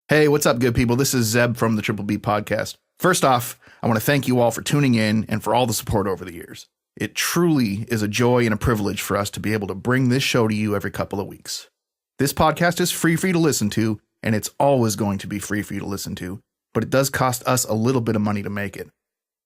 Hey, what's up, good people? This is Zeb from the Triple B Podcast. First off, I want to thank you all for tuning in and for all the support over the years. It truly is a joy and a privilege for us to be able to bring this show to you every couple of weeks. This podcast is free for you to listen to, and it's always going to be free for you to listen to, but it does cost us a little bit of money to make it.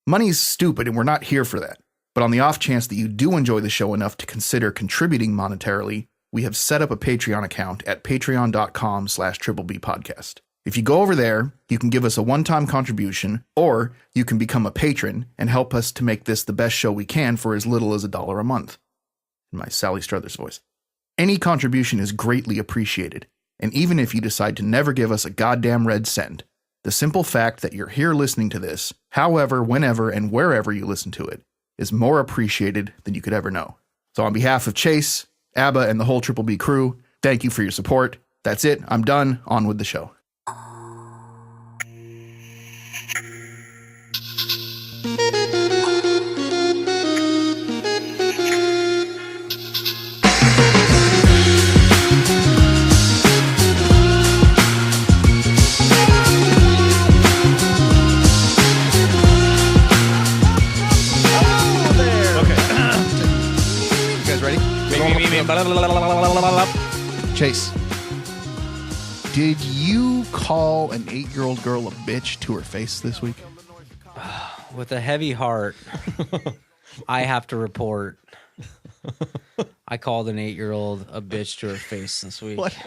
Money is stupid, and we're not here for that. But on the off chance that you do enjoy the show enough to consider contributing monetarily, we have set up a Patreon account at patreon.com/triplebpodcast. If you go over there, you can give us a one-time contribution, or you can become a patron and help us to make this the best show we can for as little as $1 a month. In my Sally Struthers voice. Any contribution is greatly appreciated, and even if you decide to never give us a goddamn red cent, the simple fact that you're here listening to this, however, whenever, and wherever you listen to it, is more appreciated than you could ever know. So on behalf of Chase, Abba, and the whole Triple B crew, thank you for your support. That's it. I'm done. On with the show. Chase, did you call an 8-year-old girl a bitch to her face this week? With a heavy heart, I have to report I called an 8-year-old a bitch to her face this week. What?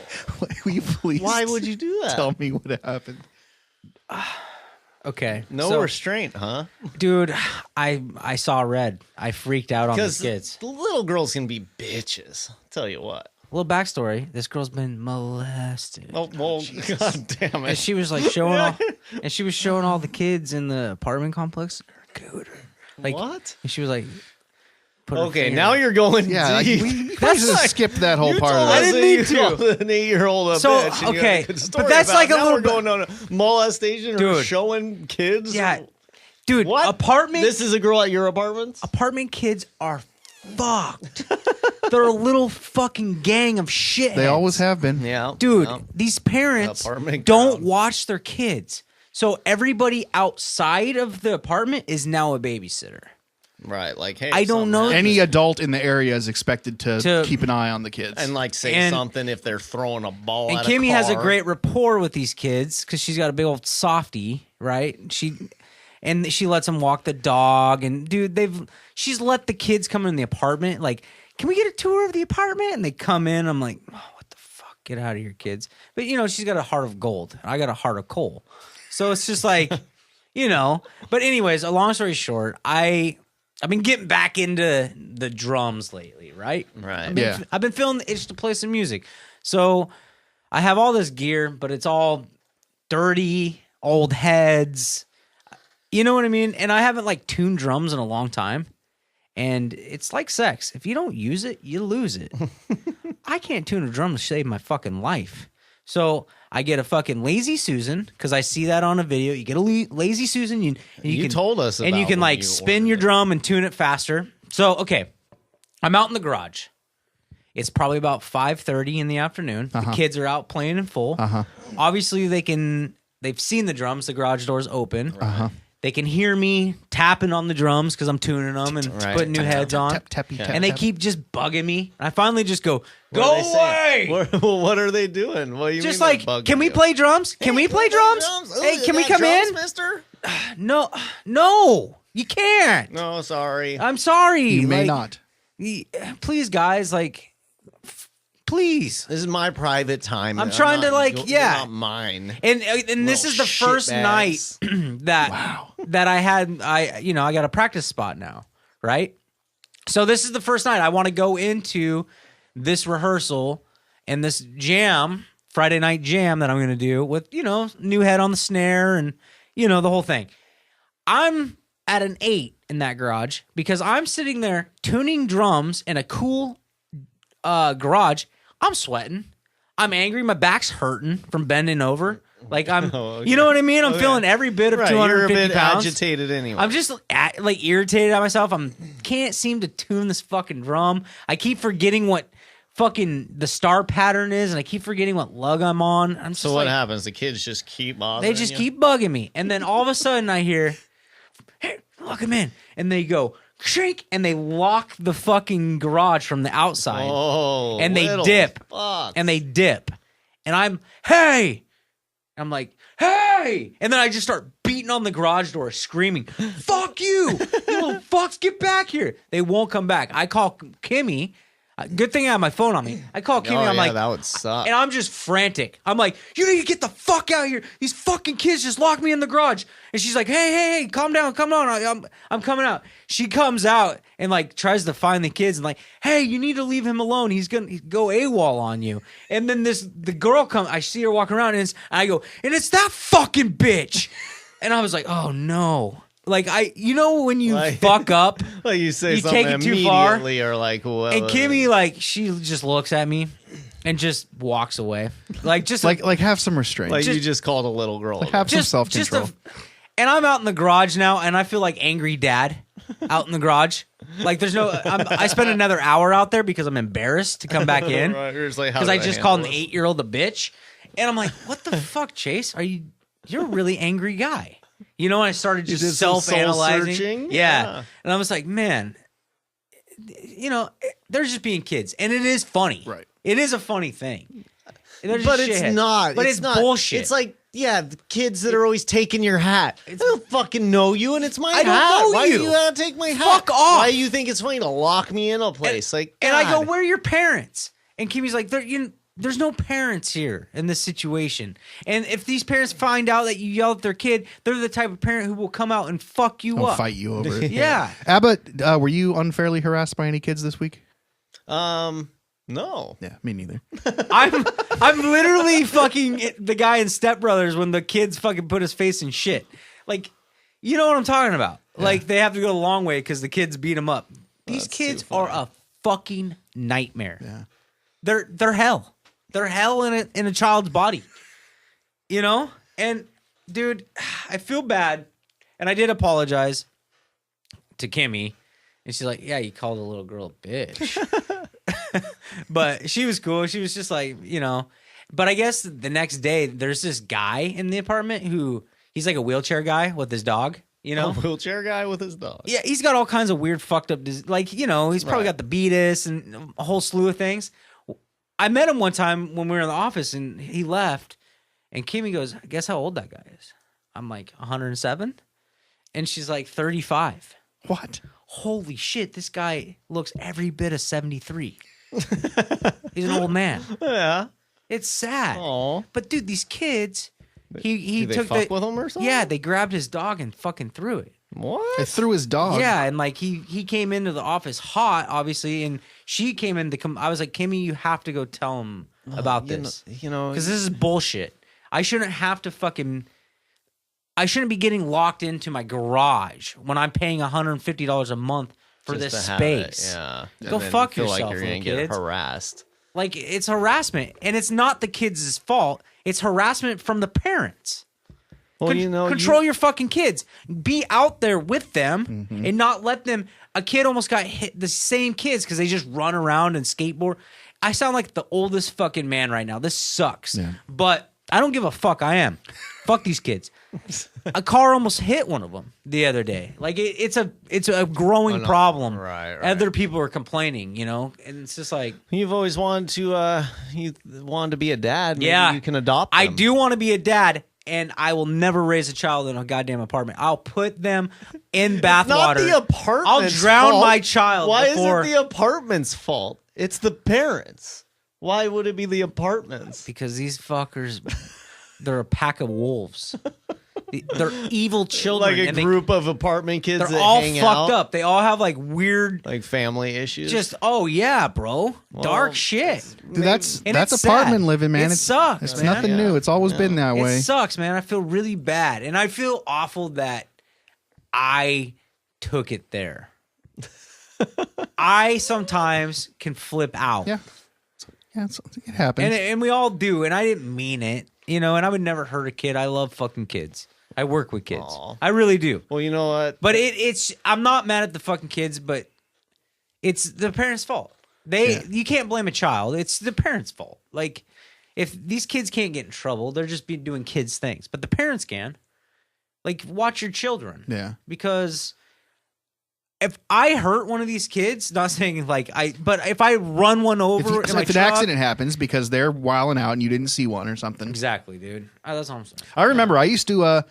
Will you please? Why would you do that? Tell me what happened. Okay. No restraint, huh? Dude, I saw red. I freaked out on these kids. The little girls can be bitches. I'll tell you what. A little backstory. This girl's been molested. Oh, well, God damn it. And she was like showing all the kids in the apartment complex. Like, what? And she was like, okay, now you're going deep. We just skipped that whole part of I it. didn't need to. An 8-year-old a So, bitch. And okay, you had a good story but that's about like a now little we're going on a molestation or Dude. showing kids. Yeah. Dude, What? apartment This is a girl at your apartment? apartment kids are fucked. They're a little fucking gang of shit. They always have been. Yeah. Dude, Yeah. these parents Apartment don't crowd. watch their kids. So everybody outside of the apartment is now a babysitter. Right. Like, hey, I don't know. Any adult in the area is expected to keep an eye on the kids. And like say And- something if they're throwing a ball And at Kimmy a car. has a great rapport with these kids because she's got a big old softie, right? She lets them walk the dog, and dude, she's let the kids come in the apartment. Like, can we get a tour of the apartment? And they come in. I'm like, oh, what the fuck? Get out of here, kids. But she's got a heart of gold. I got a heart of coal. So it's just like, But anyways, a long story short, I've been getting back into the drums lately, right? Right. Yeah. I've been feeling the itch to play some music. So I have all this gear, but it's all dirty, old heads. You know what I mean? And I haven't like tuned drums in a long time. And it's like sex. If you don't use it, you lose it. I can't tune a drum to save my fucking life. So I get a fucking Lazy Susan because I see that on a video. You get a Lazy Susan. You can, told us and you about can when like you spin ordered your it. drum and tune it faster. So, okay, I'm out in the garage. It's probably about 5:30 in the afternoon. The kids are out playing in full. Obviously, they've seen the drums. The garage door's open. They can hear me tapping on the drums because I'm tuning them and putting new heads on. And they keep just bugging me. And I finally just go away! What are they doing? What do you Just mean like, they're bugging can we you? play drums? Can we play drums? Hey, can we come in? Mister? No, you can't. No, sorry. I'm sorry. You may Like, not. Please, guys, like, please. This is my private time. I'm trying to, like, you're not mine. And this is the first night that I had. I got a practice spot now, right? So this is the first night I want to go into this rehearsal and this jam, Friday night jam that I'm going to do with new head on the snare and the whole thing. I'm at an 8 in that garage because I'm sitting there tuning drums in a cool garage. I'm sweating. I'm angry. My back's hurting from bending over. Like I'm, you know what I mean? I'm feeling every bit of 250 You're a bit pounds. agitated anyway. I'm just irritated at myself. Can't seem to tune this fucking drum. I keep forgetting what fucking the star pattern is, and I keep forgetting what lug I'm on. I'm just So what like, happens? The kids just keep bothering they just you? keep bugging me, and then all of a sudden I hear, "Hey, lock him in," and they go shrink, and they lock the fucking garage from the outside, Oh, and they little dip, fucks. and they dip, and hey, I'm like, hey, and then I just start beating on the garage door, screaming, "Fuck you, you little fucks, get back here!" They won't come back. I call Kimmy. Good thing I have my phone on me. I call Kimmy. Oh, I'm yeah, like, that would suck. and I'm just frantic. I'm like, you need to get the fuck out of here. These fucking kids just locked me in the garage. And she's like, hey, calm down, come on. I'm coming out. She comes out and like tries to find the kids and like, hey, you need to leave him alone. He's gonna go AWOL on you. And then the girl comes. I see her walking around and I go, and it's that fucking bitch. And I was like, oh no. Like when you fuck up, like you say you something take it too far, immediately or like, well, and Kimmy, like, she just looks at me and just walks away. Like, just like have some restraint. like you just called a little girl. Like have some self-control. And I'm out in the garage now, and I feel like angry dad out in the garage. Like, there's no, I spent another hour out there because I'm embarrassed to come back in. Because Because I just called an 8-year-old a bitch. And I'm like, what the fuck, Chase? You're a really angry guy. You know, and I started just did some self-analyzing. soul-searching? Yeah. Yeah. And I was like, man, they're just being kids. And it is funny. Right. It is a funny thing. They're just But it's shitheads. not. But it's not. bullshit. It's like, yeah, the kids that are always taking your hat. I don't fucking know you, and it's my I don't hat. know Why you. do you gotta take my hat? Fuck off. Why do you think it's funny to lock me in a place? And I go, where are your parents? And Kimmy's like, there's no parents here in this situation. And if these parents find out that you yell at their kid, they're the type of parent who will come out and fuck you I'll up. fight you over it. Yeah. Abbott, were you unfairly harassed by any kids this week? No. Yeah, me neither. I'm literally fucking the guy in Step Brothers when the kids fucking put his face in shit. Like, you know what I'm talking about? Yeah. Like, they have to go the long way because the kids beat them up. These kids are a fucking nightmare. Yeah. They're hell. They're hell in a child's body. You know? And dude, I feel bad. And I did apologize to Kimmy. And she's like, yeah, you called a little girl a bitch. But she was cool. She was just like, But I guess the next day, there's this guy in the apartment who, he's like a wheelchair guy with his dog, A wheelchair guy with his dog. Yeah, he's got all kinds of weird fucked up, he's probably got the beatus and a whole slew of things. I met him one time when we were in the office and he left. And Kimmy goes, guess how old that guy is? I'm like, 107? And she's like, 35. What? Holy shit, this guy looks every bit of 73. He's an old man. Yeah. It's sad. Aw. But dude, these kids, he Did they took fuck with him or something? Yeah, they grabbed his dog and fucking threw it. What? They threw his dog. Yeah, and like he came into the office hot, obviously, and she came in to come. I was like, Kimmy, you have to go tell him about this. Because this is bullshit. I shouldn't have to I shouldn't be getting locked into my garage when I'm paying $150 a month for Just this to have space. it, yeah. Go And then fuck feel yourself, like you're little gonna get kids. harassed. Like, it's harassment, and it's not the kids' fault. It's harassment from the parents. Well, Control your fucking kids. Be out there with them and not let them. A kid almost got hit. The same kids because they just run around and skateboard. I sound like the oldest fucking man right now. This sucks. Yeah. But I don't give a fuck. I am. Fuck these kids. A car almost hit one of them the other day. Like it's a growing problem. Right. Other people are complaining, and it's just like You've always wanted to be a dad. Maybe Yeah. you can adopt them. I do want to be a dad. And I will never raise a child in a goddamn apartment. I'll put them in bathwater. Not the apartment's I'll drown fault. my child. Why before... is it the apartment's fault? It's the parents. Why would it be the apartment's? Because these fuckers, they're a pack of wolves. They're evil children. Like a group of apartment kids They're that all hang fucked out, up. They all have like weird, like family issues. oh yeah, bro, dark shit. Dude, that's And it's apartment sad. living, man. It sucks, It's man. nothing new. It's always been that way. It sucks, man. I feel really bad, and I feel awful that I took it there. I sometimes can flip out. Yeah. It happens. And we all do, and I didn't mean it, and I would never hurt a kid. I love fucking kids. I work with kids. Aw. I really do. Well, you know what? But it's I'm not mad at the fucking kids, but it's the parents' fault. You can't blame a child. It's the parents' fault. Like, if these kids can't get in trouble, they're just doing kids' things. But the parents can. Like, watch your children. Yeah. Because if I hurt one of these kids, not saying like but if I run one over, if an accident happens because they're wilding out and you didn't see one or something. Exactly, dude. That's all I'm saying. I remember I used to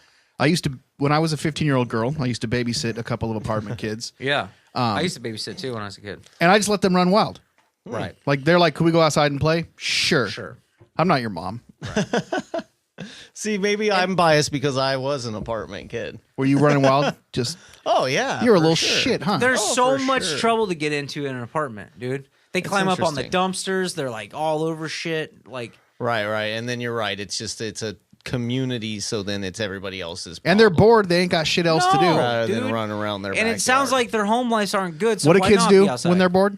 when I was a 15-year-old girl, I used to babysit a couple of apartment kids. Yeah. I used to babysit too when I was a kid. And I just let them run wild. Right. Like, they're like, "Can we go outside and play?" Sure. I'm not your mom. Right. See, maybe I'm biased because I was an apartment kid. Were you running wild? Just Oh yeah, you're a little shit, huh? There's so for much sure. trouble to get into in an apartment, dude. They climb up on the interesting. dumpsters. They're like all over shit. Like, right, and then you're right. It's a community, so then it's everybody else's. And they're bored. They ain't got shit else to do. rather dude. than run around their. And it sounds backyard. like their home lives aren't good. So What do why kids not do be outside? when they're bored?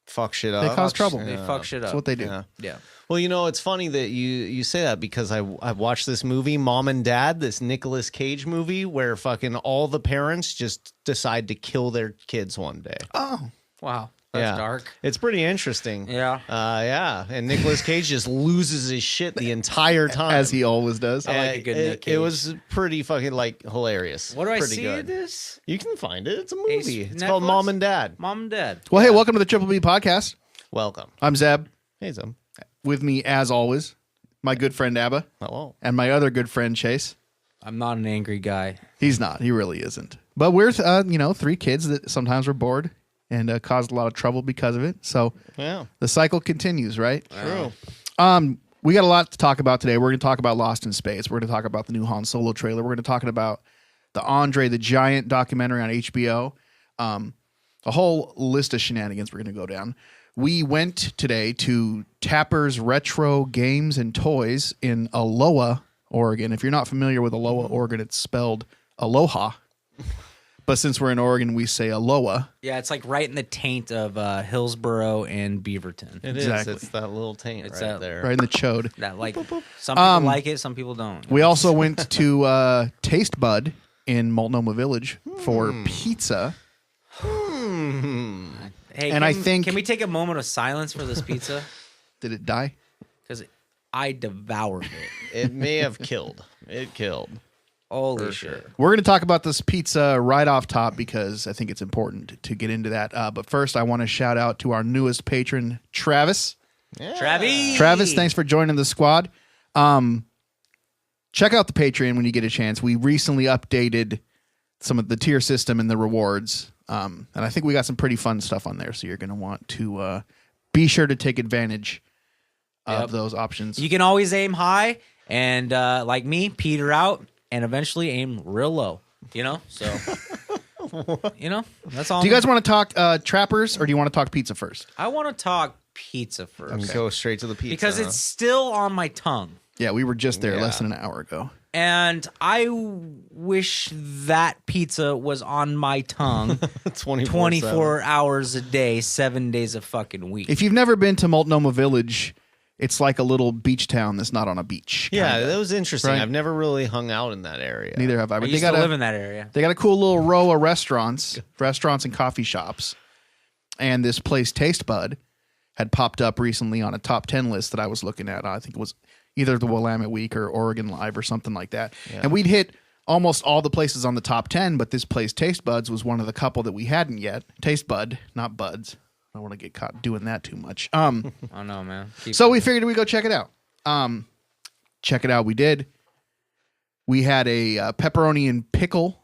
fuck shit up. They cause trouble. They fuck shit up. That's what they do. Yeah. Well, it's funny that you say that because I watched this movie, Mom and Dad, this Nicolas Cage movie where fucking all the parents just decide to kill their kids one day. Oh. Wow. That's dark. It's pretty interesting. Yeah. Yeah. And Nicolas Cage just loses his shit the entire time. As he always does. I like a good Nick Cage. It was pretty fucking hilarious. What do I Pretty see good. this? You can find it. It's a movie. It's Netflix? called Mom and Dad. Mom and Dad. Well, hey, welcome to the Triple B Podcast. Welcome. I'm Zeb. Hey, Zim. With me, as always, my good friend Abba Hello. and my other good friend Chase. I'm not an angry guy. He's not. He really isn't. But we're, three kids that sometimes were bored and caused a lot of trouble because of it. So Yeah. the cycle continues, right? True. We got a lot to talk about today. We're going to talk about Lost in Space. We're going to talk about the new Han Solo trailer. We're going to talk about the Andre the Giant documentary on HBO. A whole list of shenanigans we're going to go down. We went today to Tapper's Retro Games and Toys in Aloha, Oregon. If you're not familiar with Aloha, Oregon, it's spelled Aloha. But since we're in Oregon, we say Aloha. Yeah, it's like right in the taint of Hillsboro and Beaverton. It Exactly. is. It's that little taint It's right that- there. Right in the chode. That like some people like it, some people don't. We also went to Tastebud in Multnomah Village for pizza. Hey, and I think- can we take a moment of silence for this pizza? Did it die? Because I devoured it. It may have killed. It killed. Holy shit! We're going to talk about this pizza right off top because I think it's important to get into that. But first, I want to shout out to our newest patron, Travis. Yeah. Travis, Thanks for joining the squad. Check out the Patreon when you get a chance. We recently updated some of the tier system and the rewards. And I think we got some pretty fun stuff on there. So you're going to want to be sure to take advantage of those options. You can always aim high and like me, peter out and eventually aim real low. So that's all. Do you guys want to talk trappers or do you want to talk pizza first? I want to talk pizza first Go straight to the pizza. because it's still on my tongue. Yeah, we were just there Yeah. less than an hour ago. And I wish that pizza was on my tongue 24 hours a day, 7 days a fucking week. If you've never been to Multnomah Village, it's like a little beach town that's not on a beach. Yeah, kinda. that was interesting. Right. I've never really hung out in that area. Neither have I. I But used to live in that area. They got a cool little row of restaurants and coffee shops. And this place, Tastebud, had popped up recently on a top 10 list that I was looking at. I think it was either the Willamette Week or Oregon Live or something like that. Yeah. And we'd hit almost all the places on the top 10, but this place, Tastebuds, was one of the couple that we hadn't yet. Tastebud, not Buds. I don't want to get caught doing that too much. I don't know, man. So we figured we'd go check it out. Check it out. We did. We had a pepperoni and pickle,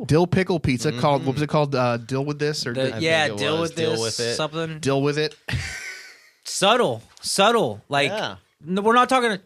dill pickle pizza called, what was it called? Dill with this? Or think yeah, it deal was with Deal this, with it. something. dill with it? Subtle. Like, Yeah. no, we're not talking.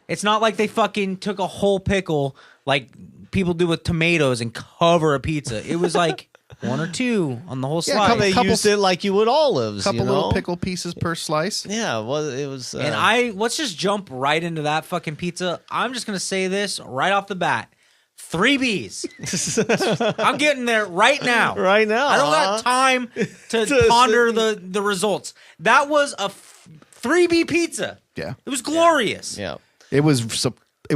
It's not like they fucking took a whole pickle like people do with tomatoes and cover a pizza. It was like one or two on the whole Yeah, slice. They Couple- used it like you would olives. Couple you know? little pickle pieces per slice. Yeah, well, it was. And let's just jump right into that fucking pizza. I'm just gonna say this right off the bat: 3 Bs. I'm getting there right now. Right now, I don't huh? got time to ponder the results. That was a 3B pizza. Yeah. It was glorious. Yeah. It was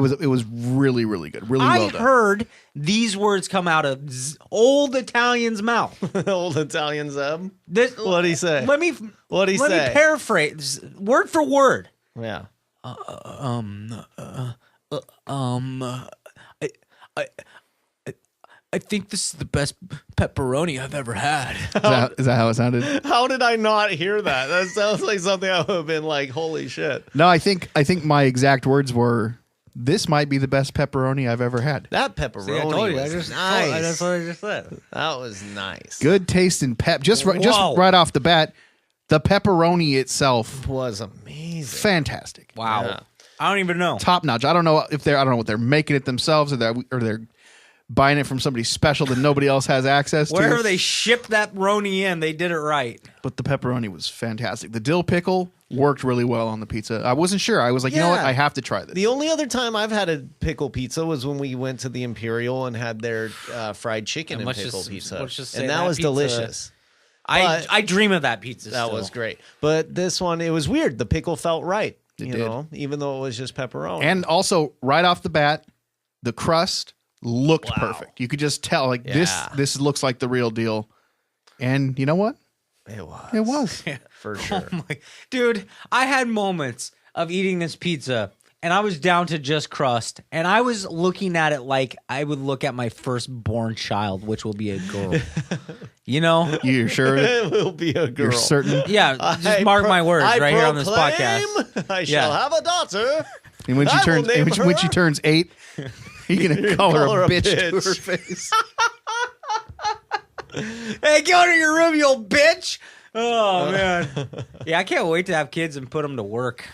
It was really, really good. Really I well done. heard these words come out of old Italian's mouth. Old Italian Zeb. What'd he say? What'd he say? Let me paraphrase word for word. Yeah. I think this is the best pepperoni I've ever had. Is that how it sounded? How did I not hear that? That sounds like something I would have been like, holy shit. No, I think my exact words were, "This might be the best pepperoni I've ever had." That pepperoni See, I told you. was Nice. nice. That's what I just said. That was nice. Good taste and pep. Just Whoa. right off the bat, the pepperoni itself, Was amazing. fantastic, Wow. Yeah. I don't even know. top notch. I don't know what they're making it themselves, or they're buying it from somebody special that nobody else has access to. Wherever they shipped that roni in, they did it right. But the pepperoni was fantastic. The dill pickle worked really well on the pizza. I wasn't sure. I was like, you know what? Yeah. I have to try this. The only other time I've had a pickle pizza was when we went to the Imperial and had their fried chicken and let's pickle just- pizza. let's just say and that that was pizza- delicious. I But- dream of that pizza. That still. was great. But this one, it was weird. The pickle felt right. It you did. know, even though it was just pepperoni. And also, right off the bat, the crust looked Wow. perfect. You could just tell, like, Yeah. this looks like the real deal. And you know what? it was. It was. For sure. Oh my, dude, I had moments of eating this pizza and I was down to just crust and I was looking at it like I would look at my firstborn child, which will be a girl. You know? You're sure? It will be a girl. You're certain? Yeah, just mark my words I right here on this proclaim podcast. I shall Yeah. have a daughter. And when she I will turns name when she her- turns 8, you're gonna call her a bitch to bitch. her face. Hey, get out of your room, you old bitch. Oh, man. Yeah, I can't wait to have kids and put them to work.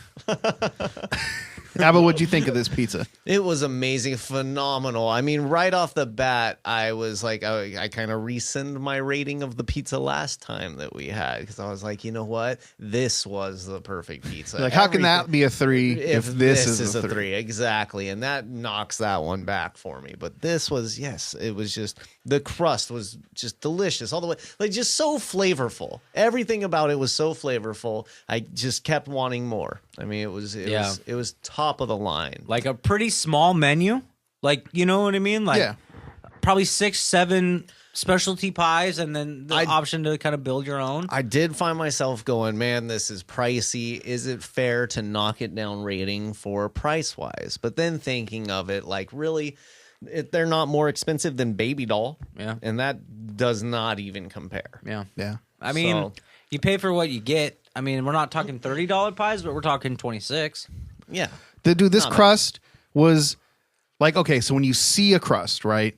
Abba, what'd you think of this pizza? It was amazing, phenomenal. I mean, right off the bat, I was like, I kind of rescind my rating of the pizza last time that we had because I was like, you know what? This was the perfect pizza. Like, how can that be a 3 if this is a 3? 3? Exactly. And that knocks that one back for me. But this was, yes, it was just, the crust was just delicious all the way. Like, just so flavorful. Everything about it was so flavorful. I just kept wanting more. I mean, it was top of the line. Like a pretty small menu. Like, you know what I mean? Like, Yeah. probably 6, 7 specialty pies and then the option to kind of build your own. I did find myself going, man, this is pricey. Is it fair to knock it down rating for price wise? But then thinking of it, like, really, they're not more expensive than Baby Doll. Yeah. And that does not even compare. Yeah. Yeah. I mean, So- you pay for what you get. I mean, we're not talking $30 pies, but we're talking 26. Yeah. Dude, this Not bad. crust was like, okay, so when you see a crust, right,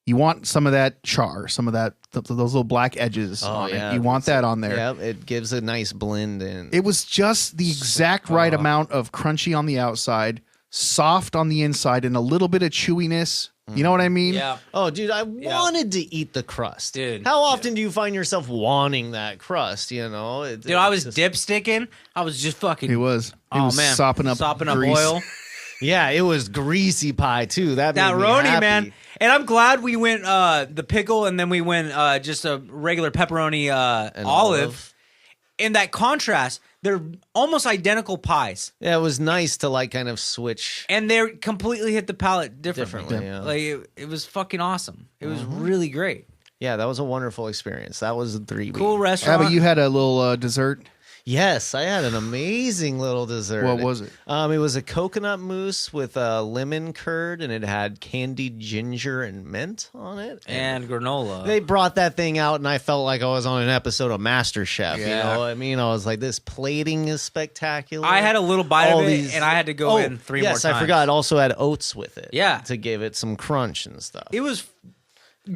you want some of that char, some of that, those little black edges on it. You want that on there. Yeah, it gives a nice blend in. It was just the exact right amount of crunchy on the outside, soft on the inside, and a little bit of chewiness. You know what I mean? Yeah. Oh, dude, I wanted to eat the crust. Dude. How often do you find yourself wanting that crust, you know? Dude, I was dipsticking. I was just fucking. He was. He Oh, was man. sopping up grease. oil. Yeah, it was greasy pie, too. That That made me roni, happy. man. And I'm glad we went the pickle and then we went just a regular pepperoni An olive. And that contrast, they're almost identical pies. Yeah, it was nice to, like, kind of switch And they completely hit the palate differently. differently. Yeah. Like, it was fucking awesome. It was really great. Yeah, that was a wonderful experience. That was a 3B. Cool restaurant. Abba, you had a little dessert. Yes, I had an amazing little dessert. What was it? It was a coconut mousse with a lemon curd, and it had candied ginger and mint on it. and granola. They brought that thing out, and I felt like I was on an episode of MasterChef. You Yeah. know what I mean? I was like, this plating is spectacular. I had a little bite All of it, these- and I had to go in 3 more yes, times. I forgot. It also had oats with it. Yeah. To give it some crunch and stuff. It was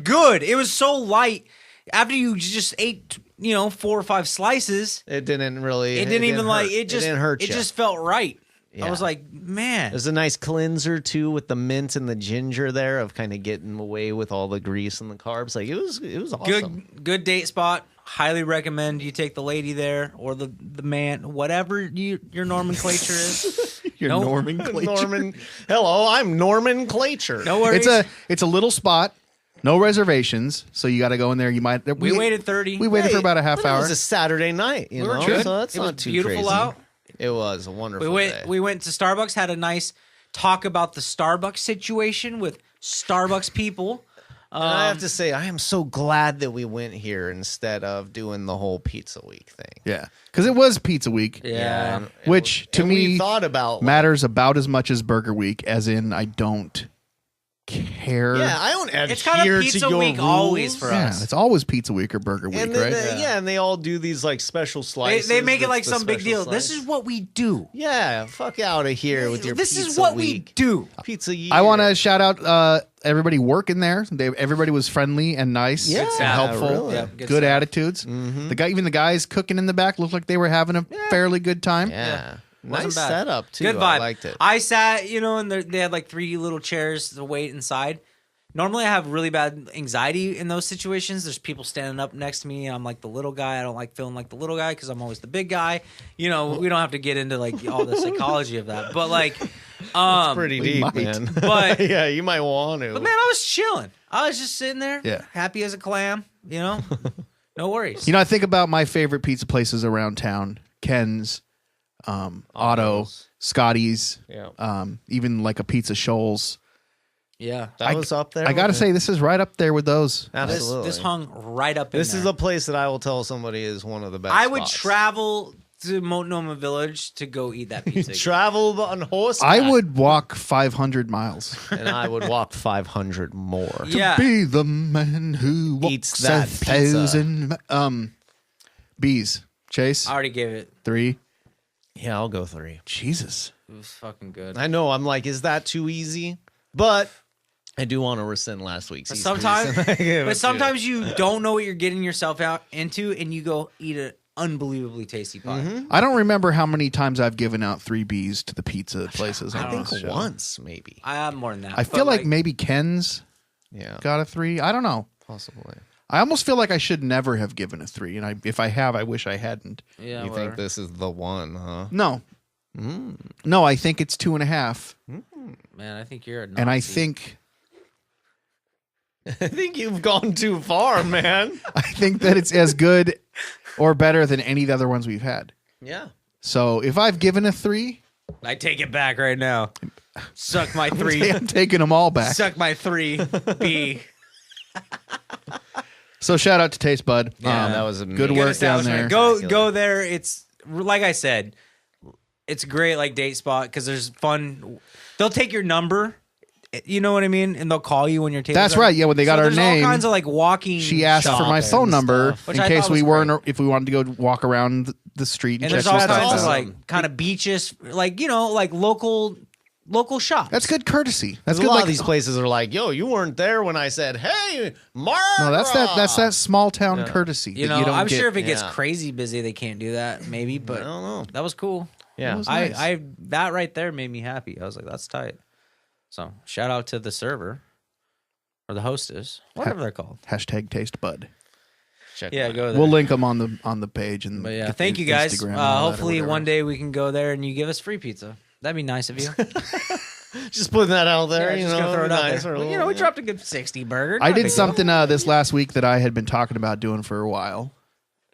good. It was so light. After you just ate, 4 or 5 slices, It didn't really. it didn't even hurt. like it. Just didn't hurt It you. just felt right. I Yeah. was like, man, There's a nice cleanser too with the mint and the ginger there of kind of getting away with all the grease and the carbs. Like it was awesome. good date spot. Highly recommend you take the lady there or the man, whatever your nomenclature is. Your No. nomenclature. Norman, hello, I'm Norman Clacher. No worries. It's a little spot, no reservations, so you got to go in there. You might. we waited 30. We waited for about a half But hour. It was a Saturday night, you We were know, good. so that's It was not too beautiful crazy. out. It was a wonderful We day. went to Starbucks, had a nice talk about the Starbucks situation with Starbucks people. And I have to say, I am so glad that we went here instead of doing the whole Pizza Week thing. Yeah, because it was Pizza Week. Yeah. And- Which, to and me, we thought about matters about as much as Burger Week, as in I don't care. Yeah, I don't adhere It's kind of to Pizza your Week rules. always for Yeah, us. it's always Pizza Week or Burger Week, And right? and they all do these like special They, slices. they make it that's like the some big special deal. This slice. is what we do. Yeah, fuck out of here with your This Pizza is what Week. we do. Pizza year. I want to shout out everybody working there. Everybody was friendly and nice, Yeah, and staff. helpful, Really. Yeah, good, good staff. attitudes. Even the guys cooking in the back looked like they were having a fairly good time. Yeah. Wasn't Nice bad. setup too. Good vibe. I liked it. I sat, and they had like 3 little chairs to wait inside. Normally, I have really bad anxiety in those situations. There's people standing up next to me, and I'm like the little guy. I don't like feeling like the little guy because I'm always the big guy. We don't have to get into like all the psychology of that, but like, Pretty we deep, might. man. But- yeah, you might want to. But man, I was chilling. I was just sitting there, Yeah. happy as a clam. No worries. I think about my favorite pizza places around town: Ken's, Otto, Scotty's, Yeah. even like a Pizza Shoals. Yeah, That was up there. I got to with it. say, this is right up there with those. Absolutely. this hung right up. This in is there. a place that I will tell somebody is one of the best. I would spots. travel to Multnomah Village to go eat that pizza. travel on horseback. I would walk 500 miles. and I would walk 500 more. Yeah. Be the man who Eats walks that 1,000 bees. Chase, I already gave it. 3. Yeah, I'll go 3. Jesus. It was fucking good. I know. I'm like, is that too easy? But I do want to rescind last week's. But East sometimes, Grease. I give it but to sometimes you don't know what you're getting yourself out into, and you go eat an unbelievably tasty pie. I don't remember how many times I've given out 3 bees to the pizza places. I on think this show. once, maybe. I have more than that. I but, feel like maybe Ken's Yeah, got a 3. I don't know. possibly. I almost feel like I should never have given a 3, and if I have, I wish I hadn't. yeah, You whatever. think this is the one, huh? No, no, I think it's 2.5, Man, I think you're a Nazi. and I think I think you've gone too far, man. that it's as good or better than any of the other ones we've had. Yeah. So if I've given a 3, I take it back right now. Suck my 3. I'm taking them all back. Suck my 3B. So shout out to Tastebud. Yeah, that was good amazing. work down there. Go there. It's like I said, it's a great like date spot because there's fun. They'll take your number. You know what I mean? And they'll call you when your table's That's up. right. Yeah, when they got So our there's name, all kinds of like walking. she asked for my shopping phone and number stuff. Which in I case thought we was weren't, great. if we wanted to go walk around the street and And check there's all some kinds stuff of out. like kind of beaches, like like local shops. That's good courtesy. That's A good. lot Like, of these places are like, yo, you weren't there when I said, hey, Mark. no, that's that small town courtesy. You that know, you don't I'm get. sure if it gets Yeah. crazy busy, they can't do that. Maybe, but I don't know. that was cool. Yeah. was nice. I that right there made me happy. I was like, that's tight. So shout out to the server or the hostess, whatever they're called. Hashtag Tastebud. Check Yeah, that. go there. We'll link them on the page and. But yeah, get thank the you guys. Instagram and all that or Hopefully whatever. one day we can go there and you give us free pizza. That'd be nice of you. Just putting that out there. Yeah, you just know, gonna throw it out nice there. or a Well, little- we dropped a good 60 burger. I Not a did big something this last week that I had been talking about doing for a while.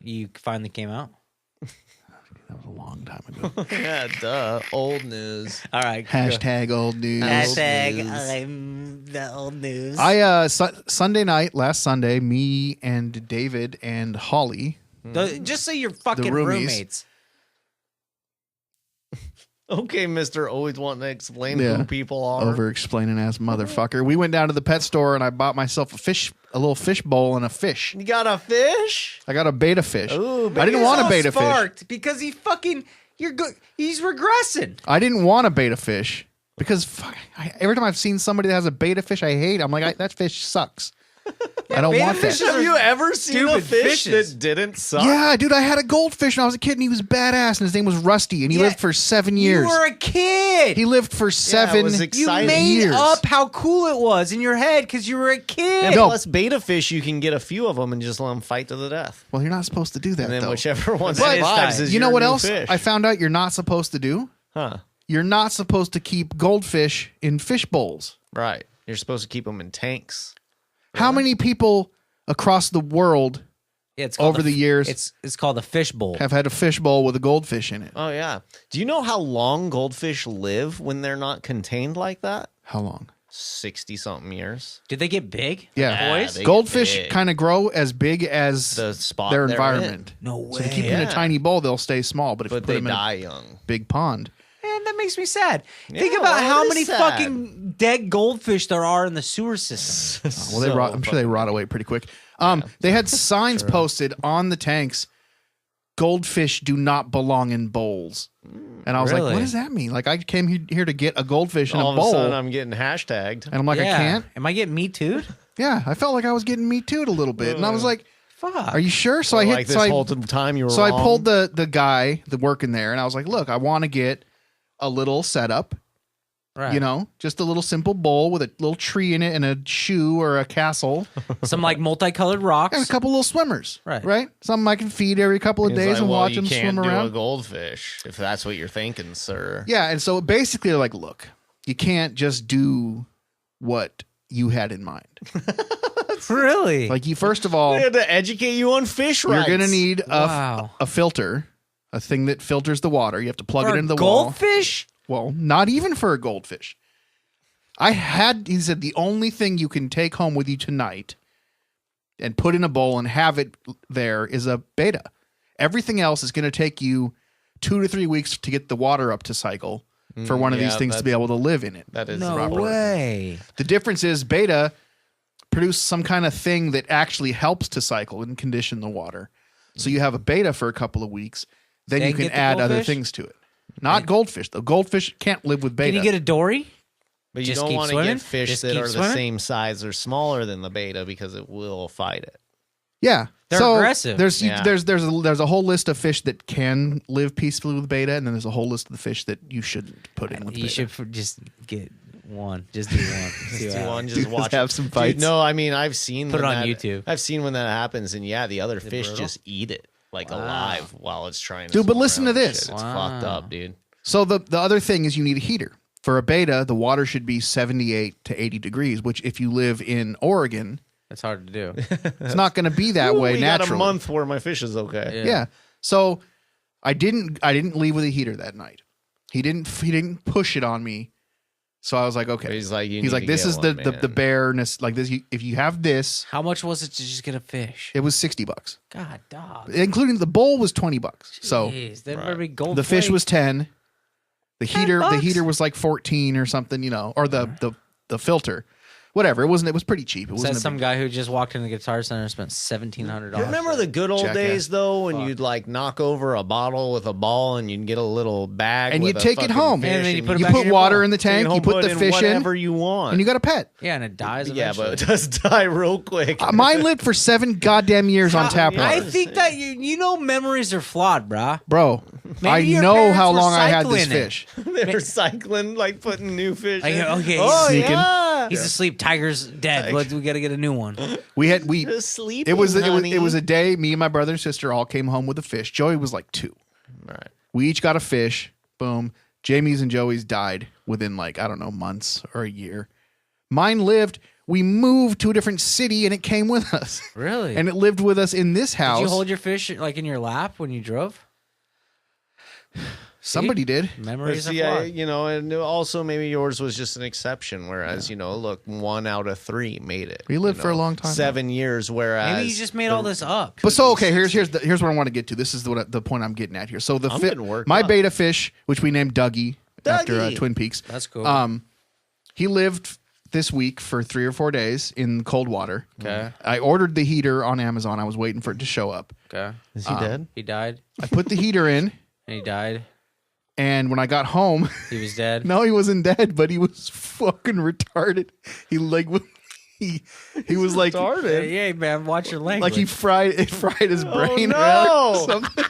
deal. You finally came out. That was a long time ago. Yeah, duh. Old news. All right. Hashtag old news. Hashtag news. I'm the old news. Sunday night, last Sunday, me and David and Holly. Just say you're fucking roomies. roommates. Okay, Mr. Always wanting to explain Yeah. who people are. Over explaining ass motherfucker. We went down to the pet store and I bought myself a little fish bowl and a fish. You got a fish? I got a beta fish. Ooh, I didn't want a He's all beta fish. sparked because he fucking he's regressing. I didn't want a beta fish because every time I've seen somebody that has a beta fish, I hate. I'm like, that fish sucks. I don't beta want that. fishes Have you ever seen a stupid fish fishes. that didn't suck? Yeah, dude, I had a goldfish when I was a kid and he was badass and his name was Rusty and he Yeah, lived for 7 years. You were a kid. He lived for 7 was You exciting. made years. up how cool it was in your head because you were a kid. And No. plus beta fish, you can get a few of them and just let them fight to the death. Well, you're not supposed to do that And then though. whichever one That is survives tight. is You know your what new else fish. I found out you're not supposed to do? Huh. You're not supposed to keep goldfish in fish bowls. Right. You're supposed to keep them in tanks. How many people across the world Yeah, it's called over the years it's called a fish bowl. have had a fish bowl with a goldfish in it. Oh yeah. Do you know how long goldfish live when they're not contained like that? How long? 60 something years. Did they get big? Yeah. Boys? they get Goldfish big. kind of grow as big as The spot their they're environment. No way. So if you keep them in a tiny bowl, they'll stay small. But if you But put they them in die a young. big pond, Man, that makes me sad. Think Yeah, about well, how it is many sad. fucking dead goldfish there are in the sewer system. well, they rot. I'm sure they rot away pretty quick. They had signs posted on the tanks. Goldfish do not belong in bowls. And I was like, Really? what does that mean? Like, I came here to get a goldfish in All a of a bowl. sudden, I'm getting hashtagged. And I'm like, Yeah. I can't. Am I getting me too? Yeah, I felt like I was getting me too a little bit. And I was like, Fuck. are you sure? So I hit, Like this whole time you were so I wrong. pulled the guy, the working there, and I was like, look, I want to get a little setup, Right. you know, just a little simple bowl with a little tree in it and a shoe or a castle Some like multicolored and a rocks. couple little swimmers. Right. Right? Something I can feed every couple of He's days like, and well, watch you them can't swim do a around. goldfish if that's what you're thinking, sir. Yeah, and so basically they're like, look, you can't just do what you had in mind. Really? Like, you first of all, They had to educate you on fish you're rights. going to need Wow. a filter, a thing that filters the water. You have to plug For it a into the wall. goldfish? Well, not even for a goldfish. He said, the only thing you can take home with you tonight and put in a bowl and have it there is a beta. Everything else is going to take you 2 to 3 weeks to get the water up to cycle for one of these yeah, things to be able to live in it. That is No important. way. The difference is beta produce some kind of thing that actually helps to cycle and condition the water. So you have a beta for a couple of weeks, then Then you can get the add other goldfish? things to it. Not goldfish, though. Goldfish can't live with beta. Can you get a dory? But you Just don't keep want to swimming? get fish Just that keep are the swimming? same size or smaller than the beta because it will fight it. Yeah, They're so aggressive. There's Yeah. there's a whole list of fish that can live peacefully with beta, and then there's a whole list of the fish that you shouldn't put in with You beta. should just get one. Just do one. See what Do one, happens. just watch have it. some Dude, fights. no, I mean I've seen Put it when on that- YouTube. I've seen when that happens, and yeah, the other fish brutal? just eat it like alive while it's trying to. Dude, but swim listen to around and this. shit. It's Wow. fucked up, dude. So the other thing is you need a heater. For a beta, the water should be 78 to 80 degrees, which if you live in Oregon, That's hard to do. it's not going to be that Ooh, way we naturally. got a month where my fish is okay. Yeah. So I didn't leave with a heater that night. He didn't push it on me. So I was like, okay. He's like, you need to this get is one, the man. bareness. Like this, if you have this, How much was it to just get a fish? it was $60, God, dog. including the bowl was $20. So Jeez, that better be gold. the fish flake. was 10. The $10? heater was like 14 or something, you know, or the filter. Whatever. It was pretty cheap. It Is wasn't that a some big- guy who just walked in the Guitar Center and spent $1,700? Remember the good old Jackass. days though, when you'd like knock over a bottle with a ball and you'd get a little bag And with you'd a take it fucking home. fish And then you put it You back in put your water bowl. in the take it tank, home, you put the in fish in, whatever you want. and you got a pet. Yeah, and it dies yeah, eventually. but it does die real quick. Mine lived for 7 goddamn years on tap I water. think that you know memories are flawed, brah. Bro, I your know parents how were long I had this cycling it. fish. They're cycling, like putting new fish. Like, in. okay, oh sneaking. yeah, He's asleep. Tiger's dead. We got to get a new one. We Just sleeping. it was honey. a day. Me and my brother and sister all came home with a fish. Joey was like 2. Right. We each got a fish. Boom. Jamie's and Joey's died within like I don't know months or a year. Mine lived. We moved to a different city and it came with us. Really? And it lived with us in this house. Did you hold your fish like in your lap when you drove? Somebody did. Memories See, are flawed. and also maybe yours was just an exception. Whereas, look, 1 out of 3 made it. We lived for a long time. 7 years. Whereas Maybe you just made all this up. But so okay, here's what I want to get to. This is the point I'm getting at here. So I'm getting worked my up. beta fish, which we named Dougie, after Dougie. Twin Peaks. That's cool. He lived this week for 3 or 4 days in cold water. Okay. I ordered the heater on Amazon. I was waiting for it to show up. Okay. Is he dead? He died, I put the heater in, and he died. and when I got home, He was dead. no, he wasn't dead, but he was fucking retarded. He like he was like Yeah, man, watch your language. like he fried his brain. no. or something.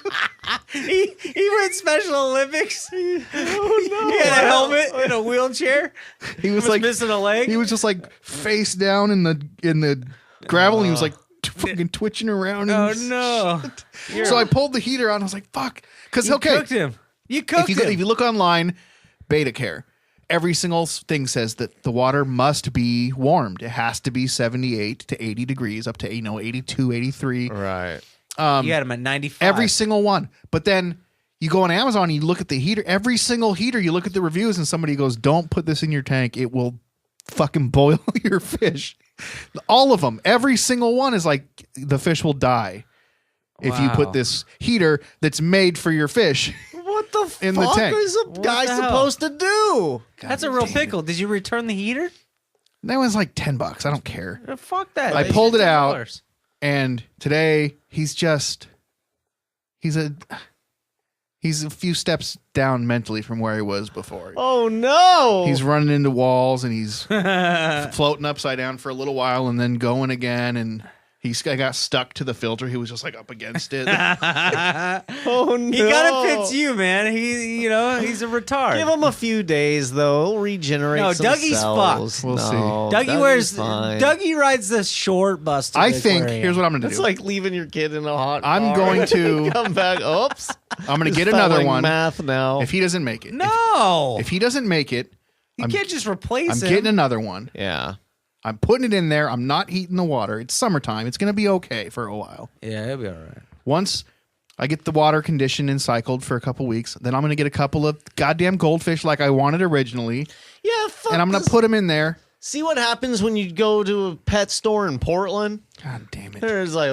he went Special Olympics. Oh no! He had a helmet in a wheelchair. He was Was like missing a leg. he was just like face down in the gravel, and he was like fucking twitching around. Oh and no! So I pulled the heater on. I was like, "Fuck!" Because You okay, cooked him. You cooked if you him. look online, Beta Care, every single thing says that the water must be warmed. It has to be 78 to 80 degrees, up to 82, 83. Right. You had them at 95. Every single one. But then you go on Amazon and you look at the heater. Every single heater, you look at the reviews and somebody goes, don't put this in your tank. It will fucking boil your fish. All of them. Every single one is like, the fish will die if you put this heater that's made for your fish. What the in fuck the tank. is a guy supposed to do? That's a real pickle. Did you return the heater? That was like $10. I don't care. Fuck that. I pulled it out. $10. And today he's a few steps down mentally from where he was before. Oh no! He's running into walls and he's floating upside down for a little while and then going again, and I got stuck to the filter. He was just like up against it. Oh no! He kind of fits you, man. He's a retard. Give him a few days though. He'll regenerate. No, some Dougie's cells. fucked. We'll see. Dougie rides the short bus. To I the think aquarium. here's what I'm going to do. It's like leaving your kid in a hot. I'm car. going to come back. Oops! I'm going to get Just another following one. Math now. If he doesn't make it. No. If he doesn't make it, you can't just replace I'm him. getting another one. Yeah. I'm putting it in there. I'm not heating the water. It's summertime. It's going to be okay for a while. Yeah, it'll be all right. Once I get the water conditioned and cycled for a couple weeks, then I'm going to get a couple of goddamn goldfish like I wanted originally, Yeah. Fuck and I'm going to put them in there. See what happens when you go to a pet store in Portland? God damn it. There's like,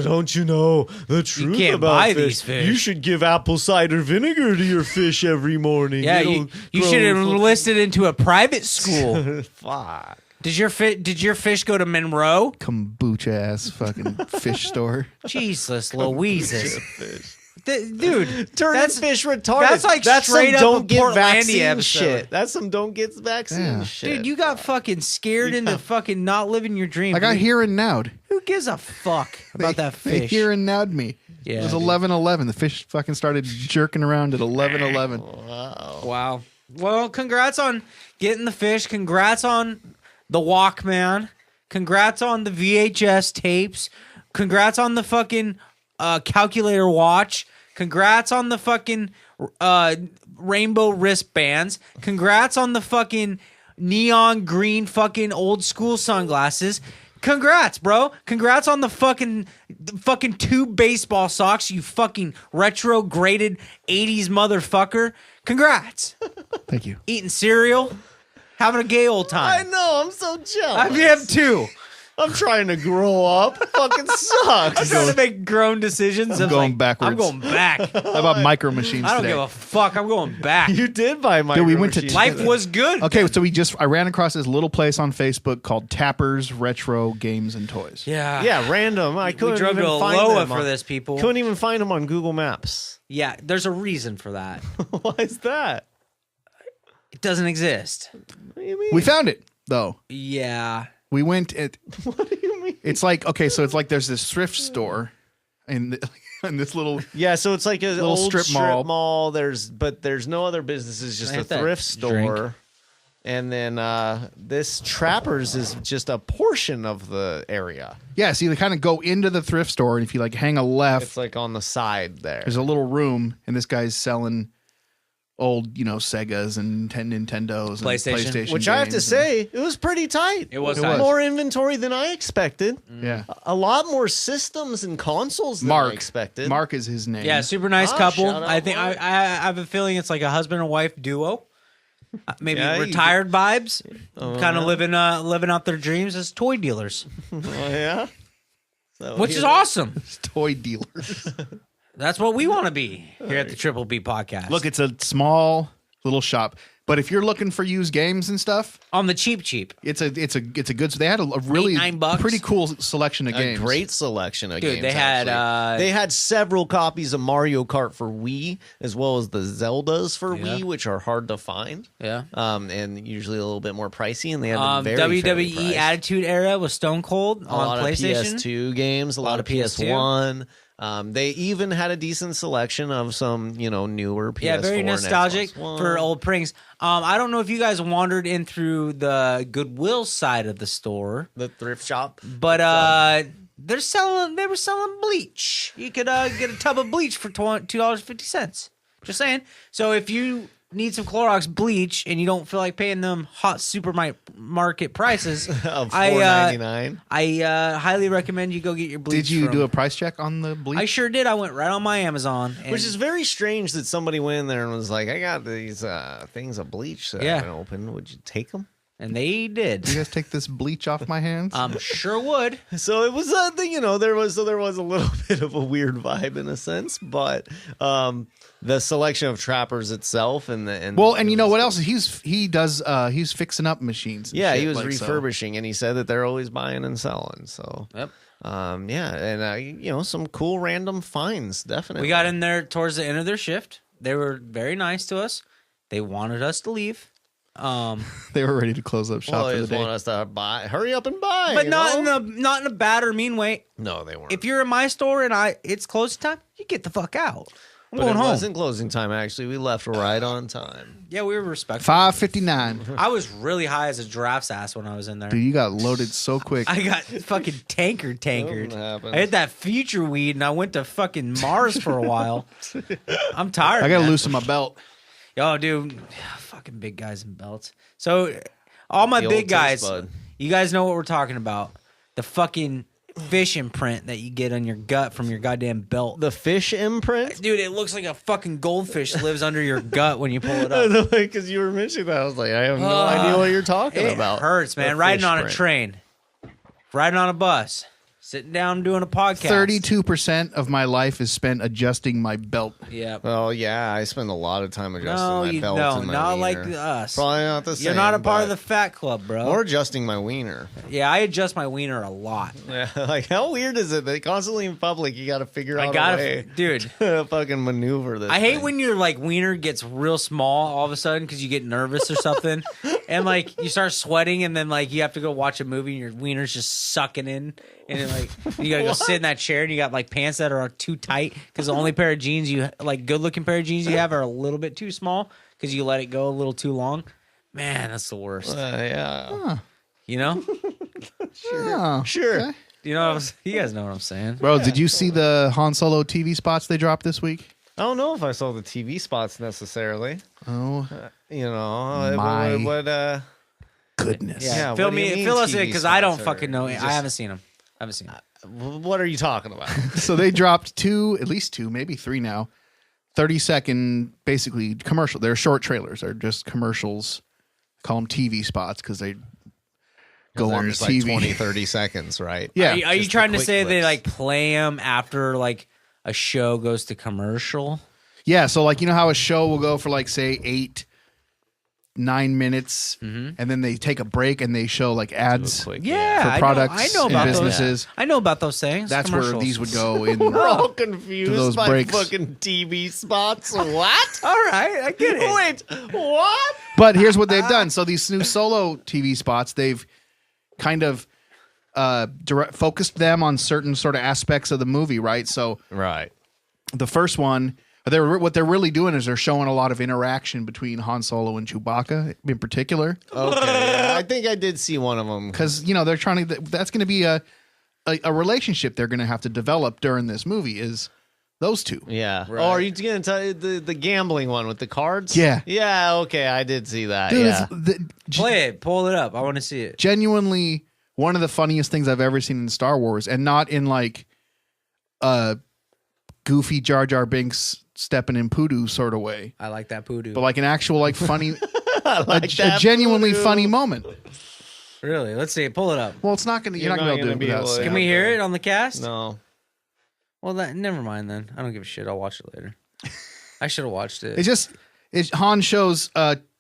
don't you know the truth can't about buy fish? these fish. You should give apple cider vinegar to your fish every morning. Yeah, you should have enlisted into a private school. Fuck. Did your fish go to Monroe? Kombucha ass fucking fish store. Jesus Louises. Dude, Turning fish retarded. That's like that's straight some up don't a get Portlandia vaccine episode. shit. That's some don't get vaccine Yeah. shit. Dude, you got fucking scared into fucking not living your dream. I got dude. here and nowed. Who gives a fuck about that They fish? here and nowed me. Yeah, it was dude. 11:11. The fish fucking started jerking around at 11:11. Wow. Well, congrats on getting the fish. Congrats on the Walkman. Congrats on the VHS tapes. Congrats on the fucking calculator watch. Congrats on the fucking rainbow wristbands. Congrats on the fucking neon green fucking old school sunglasses. Congrats, bro. Congrats on the fucking 2 baseball socks, you fucking retrograded 80s motherfucker. Congrats. Thank you. Eating cereal, having a gay old I time. know. I'm so jealous. I have 2. I'm trying to grow up. Fucking sucks. I'm trying to make grown decisions. I'm going backwards. I'm going back. How about micro machines I don't today? give a fuck. I'm going back. You did buy my. Dude, we went to Life was good. Okay, so I ran across this little place on Facebook called Tapper's Retro Games and Toys. Yeah. Yeah, random. I We couldn't drove even to find Aloha them for on- this, people. Couldn't even find them on Google Maps. Yeah, there's a reason for that. Why is that? It doesn't exist. What do you mean? We found it though. Yeah. We went at What do you mean? it's like okay, so it's like there's this thrift store in this little Yeah, so it's like a Little old strip mall. There's no other businesses, just I a have that thrift store. drink. And then this Trappers is just a portion of the area. yeah. So you kind of go into the thrift store, and if you like hang a left, It's like on the side there. there's a little room, and this guy's selling old, Segas and Nintendos, and PlayStation. Which I have to games say, it was pretty tight. It was It tight. was. More inventory than I expected. yeah. A lot more systems and consoles than I Mark expected. Mark is his name. Yeah, super nice Ah, couple. shout out I think I Mark. have a feeling it's like a husband and wife duo. Maybe Yeah, you- retired vibes, kind of living out their dreams as toy dealers, Oh, yeah? So which is he- awesome. Toy dealers. That's what we want to be here at the Triple B Podcast. Look, it's a small little shop, but if you're looking for used games and stuff, on the cheap. it's a good. So they had a really $8-9. pretty cool selection of A games. great selection of Dude, games. they had, actually. They had several copies of Mario Kart for Wii, as well as the Zeldas for Yeah. Wii, which are hard to find. Yeah. And usually a little bit more pricey. And they had them very fairly WWE priced. Attitude Era was Stone Cold a lot on PlayStation. of PS2 games, a lot of PS2. PS1. They even had a decent selection of some, newer PS4. Yeah, very and nostalgic Xbox One. for old pranks. I don't know if you guys wandered in through the Goodwill side of the store, the thrift shop. but they were selling bleach. You could get a tub of bleach for $2.50. Just saying. So if you need some Clorox bleach and you don't feel like paying them hot supermarket prices, of $4.99. I highly recommend you go get your bleach. Did you do a price check on the bleach? I sure did. I went right on my Amazon. Which is very strange that somebody went in there and was like, I got these things of bleach that I haven't opened. Would you take them? And they did. You guys take this bleach off my hands? Sure would. So it was there was a little bit of a weird vibe in a sense, but the selection of trappers itself and you know what else? He's fixing up machines. Yeah, he was refurbishing, and he said that they're always buying and selling. So yep. And some cool random finds. Definitely, we got in there towards the end of their shift. They were very nice to us. They wanted us to leave. They were ready to close up shop they for the just day. want us to hurry up and buy, but not in a bad or mean way. No, they weren't. If you're in my store and it's closing time, you get the fuck out. I'm but going it home. wasn't closing time. Actually, we left right on time. Yeah, we were respectful. 5:59. I was really high as a giraffe's ass when I was in there. Dude, you got loaded so quick. I got fucking tankered. Nothing happened. I hit that future weed and I went to fucking Mars for a while. I'm tired. I gotta man. loosen my belt. Yo, dude, fucking big guys in belts. So, all my The big old guys, Tastebud. you guys know what we're talking about. The fucking fish imprint that you get on your gut from your goddamn belt. The fish imprint? Dude, it looks like a fucking goldfish lives under your gut when you pull it up. Because you were mentioning that. I was like, I have no idea what you're talking It about. hurts, man. The Riding fish on a print. train, riding on a bus, sitting down doing a podcast. 32% of my life is spent adjusting my belt. Yeah. Well, yeah, I spend a lot of time adjusting No, my you belt don't. and my Not like wiener. us. Probably not the same. You're not a part of but- the fat club, bro. Or adjusting my wiener. Yeah, I adjust my wiener a lot. Yeah, like how weird is it that constantly in public you got to figure out a way dude. to fucking maneuver this? I hate thing. when your like wiener gets real small all of a sudden because you get nervous or something, and like you start sweating, and then like you have to go watch a movie, and your wiener's just sucking in, and then like you gotta go sit in that chair, and you got like pants that are too tight because the only pair of jeans you like, good looking pair of jeans you have are a little bit too small because you let it go a little too long. Man, that's the worst. Yeah. You know? Oh, Sure. okay. You know? You guys know what I'm saying. Bro, did you see the Han Solo TV spots they dropped this week? I don't know if I saw the TV spots necessarily. Oh, My goodness. Yeah, fill what do you mean fill us in TV because I don't spots fucking know. just- I haven't seen them. what are you talking about? So they dropped at least two, maybe three now, 30-second, basically commercial. They're short trailers. They're just commercials. Call them TV spots because they go on the There's TV. like 20, 30 seconds, right? Yeah. Are you Just trying the to quick say they clips. like play them after like a show goes to commercial? Yeah, so like you know how a show will go for like say 8-9 minutes, and then they take a break and they show like ads Quick, Yeah, for products I know and about businesses. those. I know about those things. That's where commercials. these would go in. We're all To confused those by breaks. fucking TV spots. What? All right, I get it. Wait, what? But here's what they've done. So these new Solo TV spots, they've kind of focused them on certain sort of aspects of the movie, right? So Right. the first one, what they're really doing is they're showing a lot of interaction between Han Solo and Chewbacca in particular. Okay. Yeah, I think I did see one of them. Because, you know, they're trying to, that's going to be a relationship they're going to have to develop during this movie is those two. Yeah. Right. Oh, are you going to tell the gambling one with the cards? Yeah. Yeah. Okay. I did see that. Dude, yeah. Play it. Pull it up. I want to see it. Genuinely one of the funniest things I've ever seen in Star Wars, and not in like a goofy Jar Jar Binks stepping in poodoo sort of way, I like that poodoo. but like an actual like funny, like a that genuinely voodoo. funny moment. Really? Let's see it. Pull it up. Well, it's not gonna. You're not gonna be able to do it without able to- saying. Can we hear it on the cast? No. Well, never mind then. I don't give a shit. I'll watch it later. I should have watched it. Han shows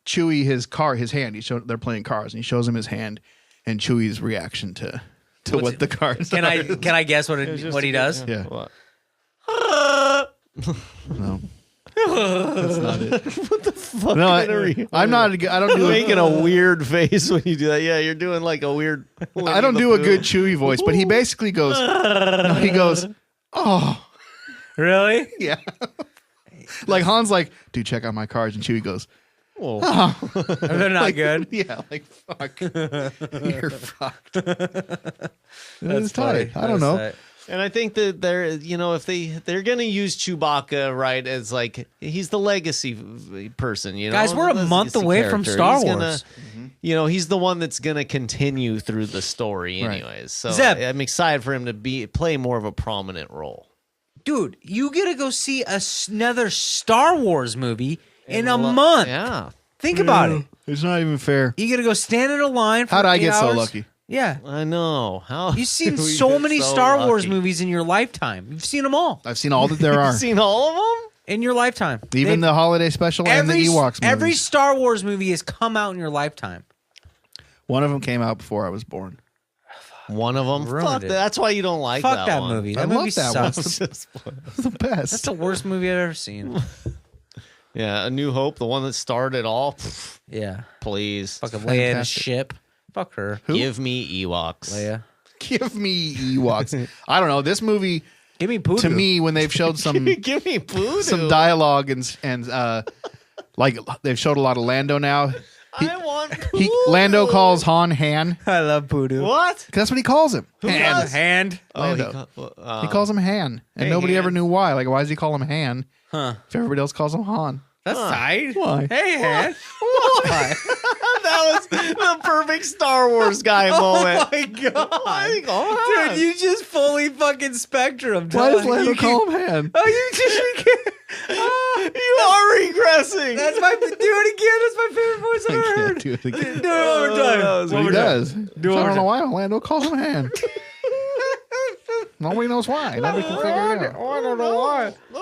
Chewie his hand. They're playing cards, and he shows him his hand, and Chewie's reaction to what the cards. Can I guess what he does? Yeah. What? No. That's not it. Fuck No, are you- I'm not. I don't do making a weird face when you do that. Yeah, you're doing like a weird. I don't do a good Chewie voice, but he basically goes. No, he goes. Oh, Really? yeah. Like Han's like, dude, check out my cards, and Chewie goes, Whoa. They're not good. yeah, like fuck, you're fucked. That's It's funny. tight. I don't know. That's And I think that if they're gonna use Chewbacca, right, as like he's the legacy person, Guys, we're a month away from Star Wars. He's the one that's gonna continue through the story, anyways. Right. So Zeb. I'm excited for him to play more of a prominent role. Dude, you get to go see another Star Wars movie in a month. Yeah. Think about it. It's not even fair. You got to go stand in a line for How did I 8 get so hours. lucky? Yeah. I know. How You've seen we so get many so Star Wars lucky. movies in your lifetime. You've seen them all I've seen all that there are. You've seen all of them? in your lifetime. Even the holiday special and the Ewoks movies. Every Star Wars movie has come out in your lifetime. One of them came out before I was born. One of them? Ruined Fuck it. that. That's why you don't like Fuck that one. movie. I That movie love that one. sucks. It's the best. That's the worst movie I've ever seen. Yeah, A New Hope, the one that started it all. Yeah. Please. Fucking Leia in a Fantastic. ship. Fuck her. Give me Ewoks. Leia. Give me Ewoks. I don't know. This movie, Give me Poodoo. to me, when they've showed some Give me Voodoo. some dialogue and like they've showed a lot of Lando now. I want Lando calls Han Han. I love Poodoo. What? That's what he calls him. Han. does? Hand. Lando. Oh, He calls him Han, and Hey, nobody Han. ever knew why. Like, why does he call him Han Huh. if everybody else calls him Han? That's tight. Why? Hey, Hand. Why? that was the perfect Star Wars guy moment. Oh my god. Like, oh, Dude, you just fully fucking spectrum. Why does Dylan. Lando You call him Han? Oh, you just you are regressing. That's my do it again. That's my favorite voice I've ever heard. Do it again. Do it one more time. That's what he does. Do it So I one don't know more why Lando calls him Han. Nobody knows why. Nobody can figure it out. I don't know why. No.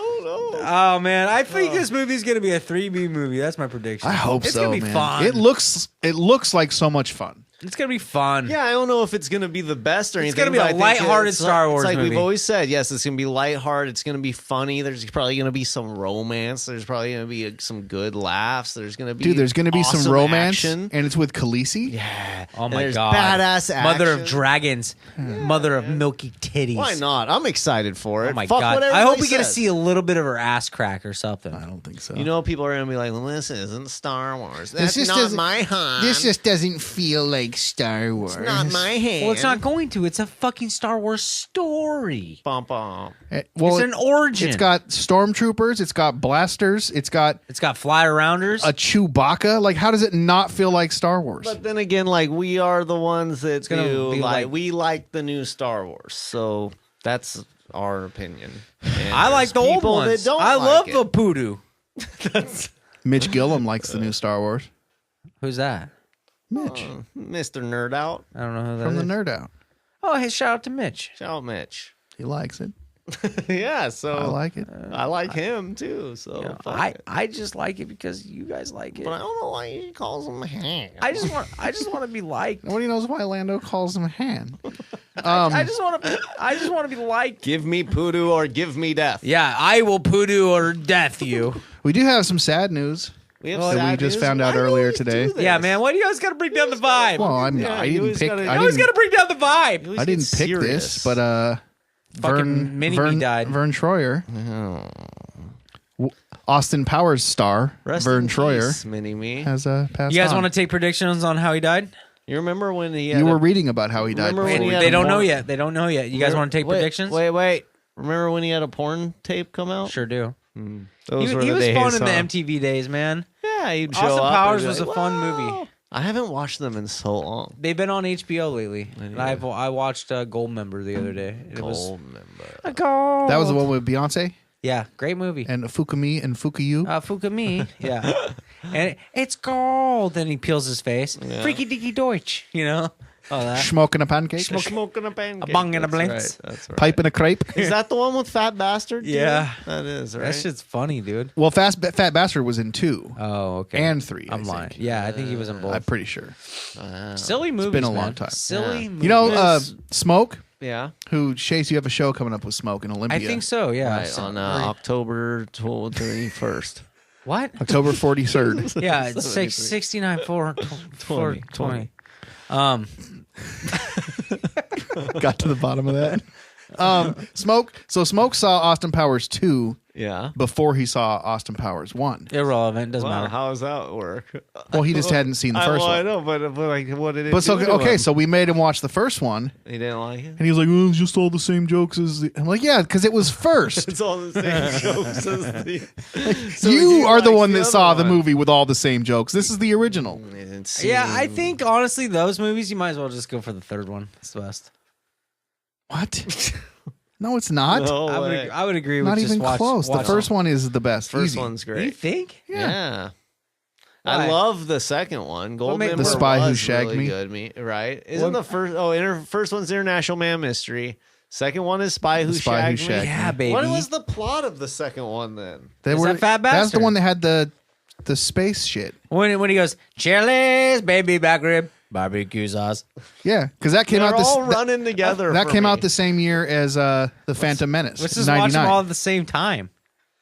Oh man, I think this movie's gonna be a 3B movie. That's my prediction. I hope it's so, gonna be man. fun. It looks like so much fun. It's gonna be fun. Yeah, I don't know if it's going to be the best or anything. gonna be but a I think lighthearted it's Star Wars It's like movie. we've always said. Yes, it's going to be lighthearted. It's going to be funny. There's probably going to be some romance. There's probably going to be some good laughs. There's going to be Dude, there's going to be some awesome romance, action. and it's with Khaleesi. Yeah. Oh And my there's god. badass action. Mother of dragons. Mother of milky titties. Why not? I'm excited for it. Oh my Fuck god. what I hope we everybody get to says. see a little bit of her ass crack or something. I don't think so. You know, people are going to be like, well, this isn't Star Wars. That's just not doesn't- my Han. this just doesn't feel like Star Wars. It's not my hand. Well, it's not going to. It's a fucking Star Wars story. Bum, bum. Well, It's an origin. It's got stormtroopers. It's got blasters. It's got It's got fly arounders. a Chewbacca. Like, how does it not feel like Star Wars? But then again, like, we are the ones that gonna do, be like, like- we like the new Star Wars. So that's our opinion. And I like the there's old people ones. that don't I like love it. the Poodoo. Mitch Gillum likes the new Star Wars. Who's that? Mitch Mr. Nerd Out. I don't know who that from is. the Nerd Out. Oh, hey, shout out to Mitch. Shout out Mitch. He likes it. Yeah, so I like it. I like him too. So fuck it. I just like it because you guys like it. But I don't know why he calls him Han. I just want to be liked. Nobody knows why Lando calls him Han. I just want to be liked. Give me Poodoo or give me death. Yeah, I will Poodoo or death you. We do have some sad news. We have That we sad just news. found out Why do we earlier always today. do this? Yeah, man. Why do you always got to bring down the vibe? Well, I you didn't always pick. gotta- I you always got didn't, to bring down the vibe. You always I didn't get pick serious. this, but Fucking Mini-Me died. Vern Troyer, Austin Powers star Rest Vern in Troyer peace, Mini-Me. has passed. You guys on. want to take predictions on how he died? You remember when he had You a- were reading about how he died. Remember when before he we had did. They don't know more- yet. They don't know yet. You guys want to take predictions? Wait. Remember when he had a porn tape come out? Sure do. Those He were was the days, fun in the huh? MTV days, man. Yeah, he'd show Austin up Powers and be was like, a fun "Wow." movie. I haven't watched them in so long. They've been on HBO lately. And I watched Goldmember the other day. It was Goldmember. a gold. That was the one with Beyonce Yeah, great movie. and Fukumi and Fukuyu. Fukami, yeah. And it's gold. Then he peels his face. Freaky dicky Deutsch, you know? Oh, that. Smoking a pancake, Smoking a pancake. A bung and a That's blintz. right, that's right. pipe and a crepe. Is that the one with Fat Bastard? too? Yeah. That is, right? That shit's funny, dude. Well, Fat Bastard was in 2 Oh, okay. and 3. I'm I lying. think. Yeah, I think he was in both. I'm pretty sure. Silly movies, been a man. long time. Silly Yeah. movies. You know, Yes. Smoke, Yeah. who Chase, you have a show coming up with Smoke in Olympia. I think so, yeah. Right, on October 31st. What? October 43rd. Yeah, it's 69 420. Got to the bottom of that. Smoke. So Smoke saw Austin Powers 2 Yeah. before he saw Austin Powers 1. Irrelevant. Doesn't Wow, matter. how does that work? Well, he just hadn't seen the first I one. know, but like, what did it But so do to okay, him? so we made him watch the first one, He didn't like it? and he was like, "Well, it's just all the same jokes as the." I'm like, "Yeah, because it was first. It's all the same jokes as the... So You he are the likes one that other saw the one. movie with all the same jokes. This is the original." Yeah, I think honestly, those movies you might as well just go for the third one. It's the best. What? No, it's not. No way. I would agree with Not just even watch, close. Watch the first one is the best. First Easy. one's You great. think? Yeah. Why? I love the second one. Goldmember The Spy Who was Shagged really Me? good, right? Isn't the first one's International Man Mystery. Second one is Spy Who Spy Who Shagged Me. Shagged Me. Yeah, baby. What was the plot of the second one then? They Is that Fat That's the Bastard? one that had the space shit. When he goes, Chili's, baby back rib, barbecue sauce. Yeah, because that came They're out this all running together. that for came me. out the same year as the Phantom Menace. Let's just watch 99. them all at the same time.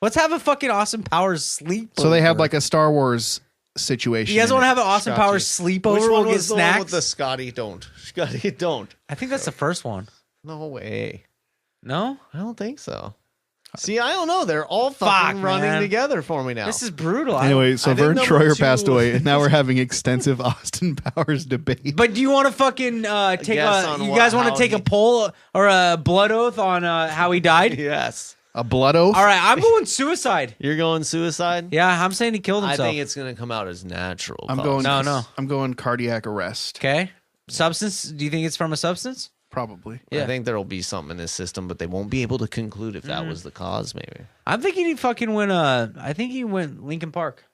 Let's have a fucking Austin Powers sleep. So they have like a Star Wars situation. You guys in want to it. have an Austin Scotty. Powers sleepover? Which one We'll get was the one snacks. with the Scotty don't? Scotty don't. I think that's the first one. No way. No, I don't think so. See, I don't know. They're all Fuck, fucking running man. together for me now. this is brutal. Anyway, so I think Vern number Troyer 2 passed away, and now was- we're having extensive Austin Powers debate. But do you want to fucking take guess on you what- guys want how to take he- a poll or a blood oath on how he died? yes. A blood oath? All right, I'm going suicide. You're going suicide? Yeah, I'm saying he killed I himself. think it's going to come out as natural. I'm cause. going. No. I'm going cardiac arrest. Okay. Substance? Do you think it's from a substance? Probably. Yeah. I think there'll be something in his system, but they won't be able to conclude if that was the cause, maybe. I'm thinking he fucking went. I think he went Lincoln Park.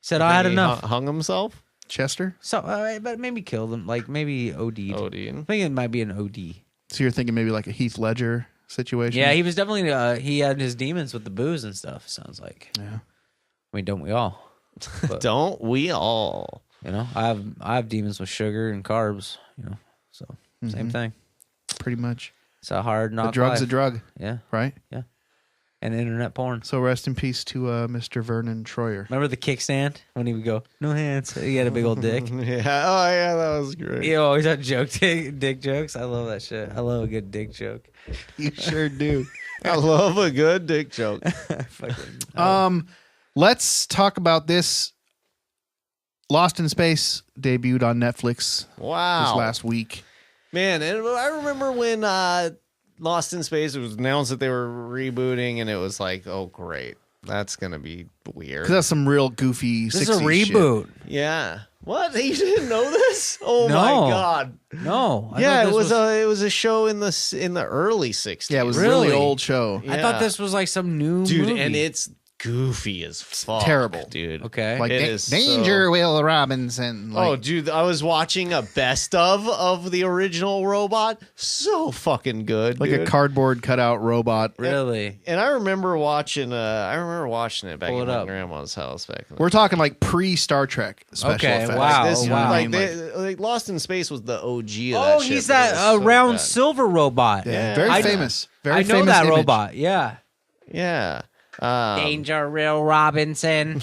Said I had He enough. Hung himself? Chester. So, but maybe killed him. Like maybe OD'd. Oh, I think it might be an OD. So you're thinking maybe like a Heath Ledger situation? Yeah, he was definitely. He had his demons with the booze and stuff. Sounds like. Yeah. I mean, don't we all? But, Don't we all? you know, I have demons with sugar and carbs. You know, so same thing. Pretty much. It's a hard knock. A drug's life. a drug, Yeah, right? and internet porn. So rest in peace to Mr. Vernon Troyer. Remember the kickstand when he would go, "No hands." He had a big old dick. Yeah. Oh, yeah, that was great. He always had dick jokes. I love that shit. I love a good dick joke. You sure do. I love a good dick joke. Let's talk about this. Lost in Space debuted on Netflix Wow. this last week. Man, and I remember when Lost in Space, it was announced that they were rebooting, and it was like, oh, great. That's going to be weird. Because that's some real goofy 60s This is a shit. reboot. Yeah. What? You didn't know this? Oh, No. my God. No. I Yeah, thought it this was a show in the early 60s. Yeah, it was a Really? really old show. I thought this was like some new Dude, movie. and it's goofy as fuck. terrible. Dude. Okay. Like It Da- is Danger so- Will Robinson. Oh, Like, dude, I was watching a best of the original robot. So fucking good, like dude. a cardboard cutout robot. really? And I remember watching it back Pull in it my up. grandma's house back in the We're talking like pre-Star Trek special Okay, effects. wow. This, You know what I like, mean? like Lost in Space was the OG of that Oh, shit, he's but it that was so round bad. silver robot. Yeah, Yeah. very I- famous. Very I know famous that image. robot. Yeah. Yeah. Danger, Will Robinson.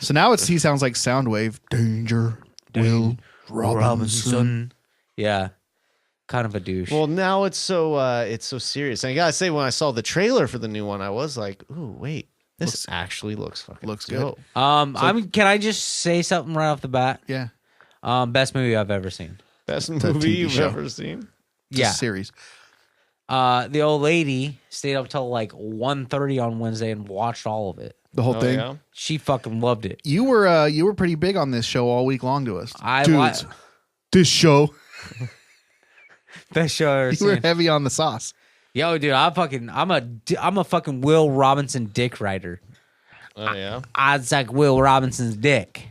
So now he sounds like Soundwave. Danger Will Robinson. Yeah. Kind of a douche. Well, now it's so serious. And I gotta say, when I saw the trailer for the new one, I was like, "Ooh, wait, this actually looks fucking looks good. dope." can I just say something right off the bat? Yeah. Best movie I've ever seen. Best a movie TV you've show. ever seen. It's a Yeah. series. The old lady stayed up till like 1:30 on Wednesday and watched all of it. The whole Oh, thing. yeah? She fucking loved it. You were pretty big on this show all week long to us. Dudes, This show. best show I've ever You were seen. heavy on the sauce. Yo, dude, I'm a fucking Will Robinson dick writer. Oh yeah. I'd suck Will Robinson's dick.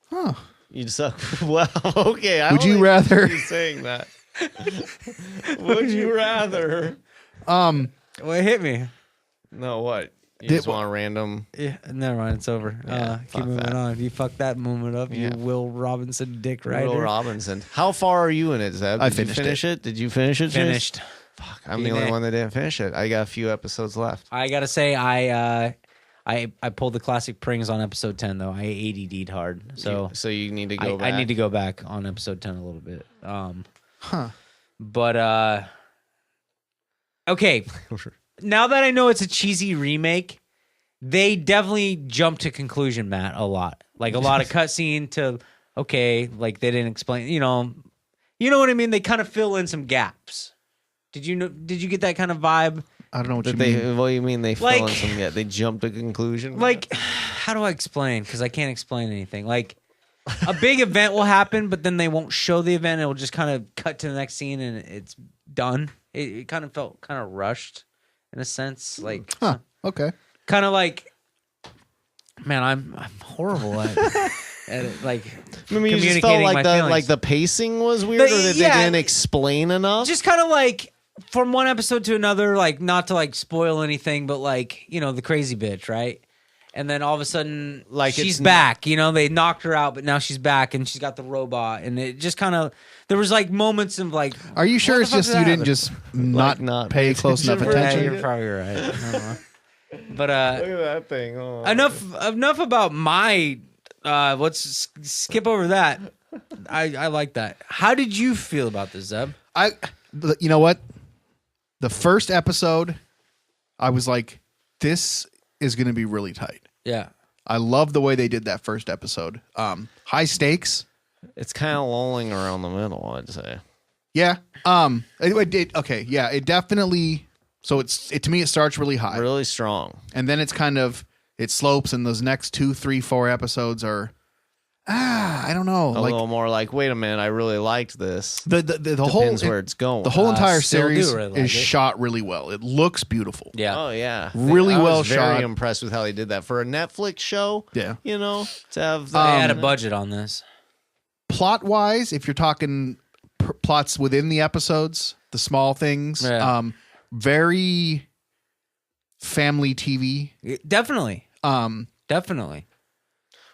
Huh. You suck. Well, okay. I Would don't you even rather- remember you saying that? Would you rather? Well, it hit me. No, what? You Did- just want a random. Yeah, never mind. It's over. Yeah, Keep fuck moving that. on. If you fuck that moment up, Yeah. you Will Robinson dick writer. Will Robinson. How far are you in it, Zeb? I Did you finished finish it. Did you finish it? Chase? Finished. Fuck, I'm the only one that didn't finish it. I got a few episodes left. I gotta say, I pulled the classic prings on episode 10 though. I ADD'd hard, so So you need to go back. I need to go back on episode 10 a little bit. Huh. But okay. now that I know it's a cheesy remake, they definitely jumped to conclusion, Matt, a lot. Like a lot of cutscene to okay, like they didn't explain, you know what I mean? They kind of fill in some gaps. Did you get that kind of vibe? I don't know what you mean. What do you mean they fill Like- in some? Yeah, they jump to conclusion. Like, how do I explain? Because I can't explain anything. Like, a big event will happen, but then they won't show the event. It will just kind of cut to the next scene and it's done. It kind of felt kind of rushed in a sense. Like, Okay. kind of like, man, I'm horrible at it, like I mean, you just communicating felt my like feelings. the pacing was weird, or that yeah, they didn't explain enough. Just kind of like from one episode to another, like not to like spoil anything, but like the crazy bitch, right? And then all of a sudden, Like, she's it's back. They knocked her out, but now she's back, and she's got the robot. And it just kind of there was like moments of like, Are you sure what it's the fuck just did you that didn't happen? just not pay close enough attention? Yeah, attention? you're probably right. I don't know. But Look at that thing. Oh. enough about my. Let's skip over that. I like that. How did you feel about this, Zeb? You know what? The first episode, I was like, this is going to be really tight. Yeah. I love the way they did that first episode. High stakes. It's kind of lolling around the middle, I'd say. Yeah. Okay. Yeah. It definitely. So to me, it starts really high, Really strong. and then it slopes, and those next 2, 3, 4 episodes are, I don't know, A little more like, wait a minute, I really liked this. the whole Depends where it's going. the whole entire still series do really like is it. shot really well. It looks beautiful. Yeah. Oh yeah, Really I well was shot. Very impressed with how they did that for a Netflix show. Yeah. To have They had a budget on this. Plot wise, if you're talking plots within the episodes, the small things, Yeah. very family TV. Definitely. Definitely.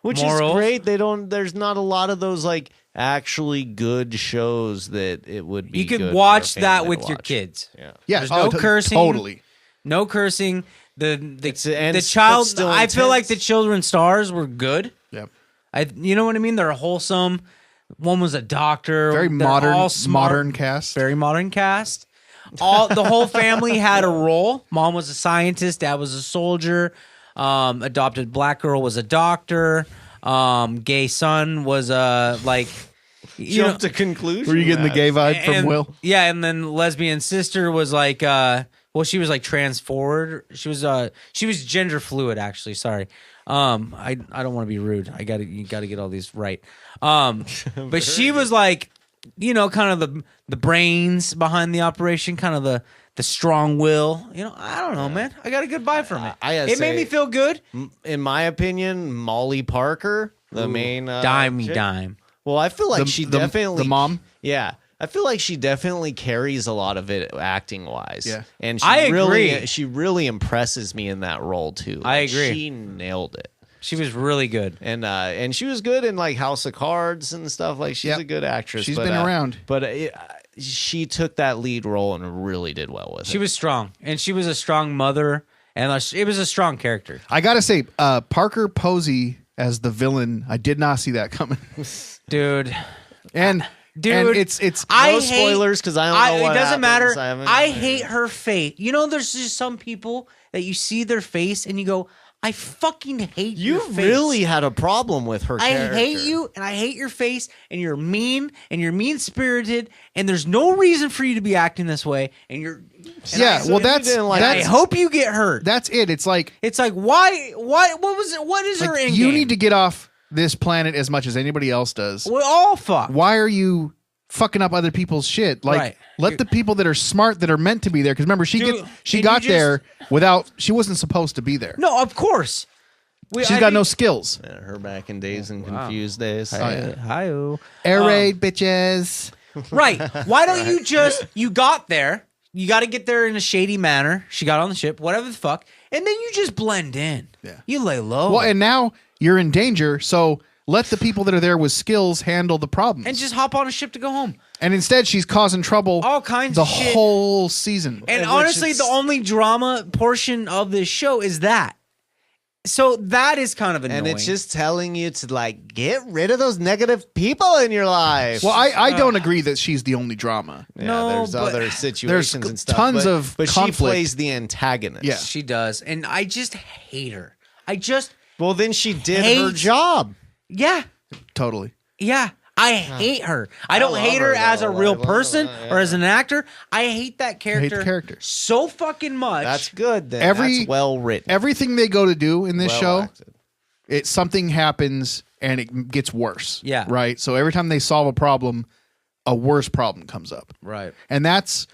which Morals. is great. There's not a lot of those like actually good shows that it would be. You good could for a watch family that to with your watch. kids. Yeah. Yeah, There's no cursing. Totally. No cursing. The but child. still I feel like intense. the children's stars were good. Yep. You know what I mean? They're wholesome. One was a doctor. Very They're modern, all smart. modern cast. Very modern cast. The whole family had a role. Mom was a scientist. Dad was a soldier. Adopted black girl was a doctor. Gay son was a Jump to conclusion. Were you getting the gay vibe from and- Will? Yeah, and then lesbian sister was like she was like trans forward. She was gender fluid actually, sorry. I don't want to be rude. You gotta get all these right. But she was like, kind of the brains behind the operation, kind of the strong will. I don't know, man. I got a good vibe from it. I gotta It made say- me feel good. In my opinion, Molly Parker, the main chick- Dime. Well, I feel like The- she the- definitely the mom? Yeah, I feel like she definitely carries a lot of it acting wise. Yeah. and I agree. she really impresses me in that role too. I agree. She nailed it. She was really good. And she was good in like House of Cards and stuff. Like she's Yep. a good actress. She's but, been around. but she took that lead role and really did well with it. She was strong, and she was a strong mother, and it was a strong character. I gotta say, Parker Posey as the villain, I did not see that coming. Dude. And Dude, it's No spoilers, 'cause I don't know what it doesn't happens. matter. I I haven't- hate her face. There's just some people that you see their face and you go, I fucking hate You your face. really had a problem with her I character. hate you, and I hate your face, and you're mean, and you're mean-spirited, and there's no reason for you to be acting this way, and you're... And yeah. So Well, you that's didn't like- I that's hope you get hurt. that's it. It's like Why, what was it? What is her like, end you game? need to get off this planet as much as anybody else does. We're all fucked. Why are you fucking up other people's shit? Like, Right. let the people that are smart, that are meant to be there. Because remember, she Dude, and got you just- there without. She wasn't supposed to be there. No, of course. She's got no skills. Yeah, her back in Days and Confused Days. Hi-oh. Air raid, bitches. Right. Why don't you got there, you got to get there in a shady manner. She got on the ship, whatever the fuck, and then you just blend in. Yeah. You lay low. Well, and now you're in danger, so let the people that are there with skills handle the problems. and just hop on a ship to go home. And instead, she's causing trouble All kinds the of shit. whole season. And which honestly, is- the only drama portion of this show is that. So that is kind of annoying. And it's just telling you to like get rid of those negative people in your life. Well, I don't agree that she's the only drama. Yeah, No, there's but other situations there's and stuff. tons of but she conflict. plays the antagonist. Yeah. She does. And I just hate her. Well, then she did her Hate- job. Yeah. Totally. Yeah. I hate her. I don't love hate her her, as a though. real I love person her, or as an actor. I hate that character, the character. so fucking much. That's good. Then. Every- That's well written. Everything they go to do in this Well show, acted. something happens and it gets worse. Yeah. Right. So every time they solve a problem, a worse problem comes up. right. And that's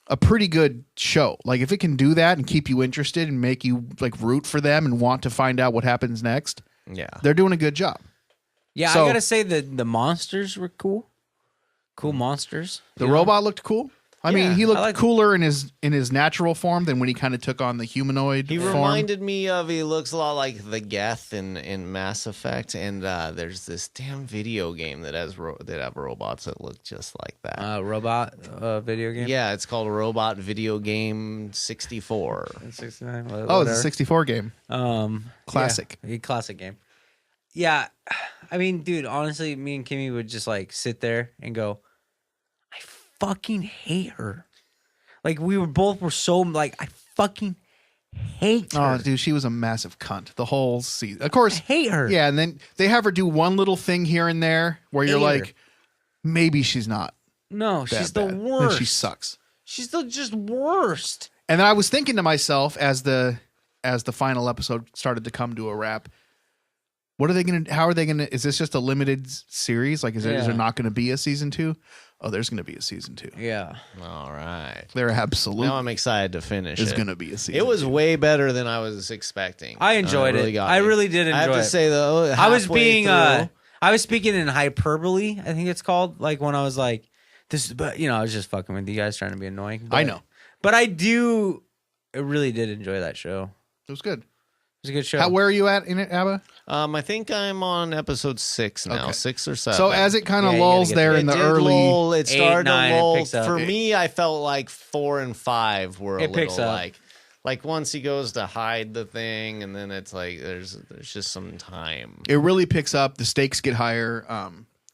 a pretty good show. Like if it can do that and keep you interested and make you like root for them and want to find out what happens next, Yeah. they're doing a good job. Yeah, So- I gotta say that the monsters were cool. Cool monsters. The you know? robot looked cool. I mean, Yeah, he looked I like- cooler in his natural form than when he kind of took on the humanoid He form. reminded me of, he looks a lot like the Geth in Mass Effect, and there's this damn video game that has that have robots that look just like that. Robot video game. Yeah, it's called Robot Video Game 64. 69. Oh, it's a 64 game. Classic. Yeah, classic game. Yeah, I mean, dude, honestly, me and Kimmy would just like sit there and go, I fucking hate her. Like we were so like, I fucking hate her. Oh, dude, she was a massive cunt the whole season. Of course, I hate her. yeah, and then they have her do one little thing here and there where you're Hate her. like, maybe she's not No, that she's bad. the Then worst. she sucks. She's the just worst. And then I was thinking to myself as the final episode started to come to a wrap, what are they going to, how are they going to, is this just a limited series? Like, is there Yeah. not going to be a season 2? Oh, there's going to be a season 2. Yeah. All right. There absolutely Now I'm excited to finish is it. going to be a season It was 2. way better than I was expecting. I enjoyed it. got I me. really did I have enjoy to it. say though, I was halfway being through- I was speaking in hyperbole, I think it's called, like when I was like this, but I was just fucking with you guys trying to be annoying. I know. But I really did enjoy that show. It was good. It was a good show. Where are you at in it, Abba? I think I'm on episode 6 now, Okay. 6 or 7. So as it kind of Yeah, you gotta lulls get there to in the did early, lull, it 8, started 9, to it lull. picks up. For me, I felt like 4 and 5 were a It picks little up. like once he goes to hide the thing, and then it's like there's just some time. it really picks up. The stakes get higher.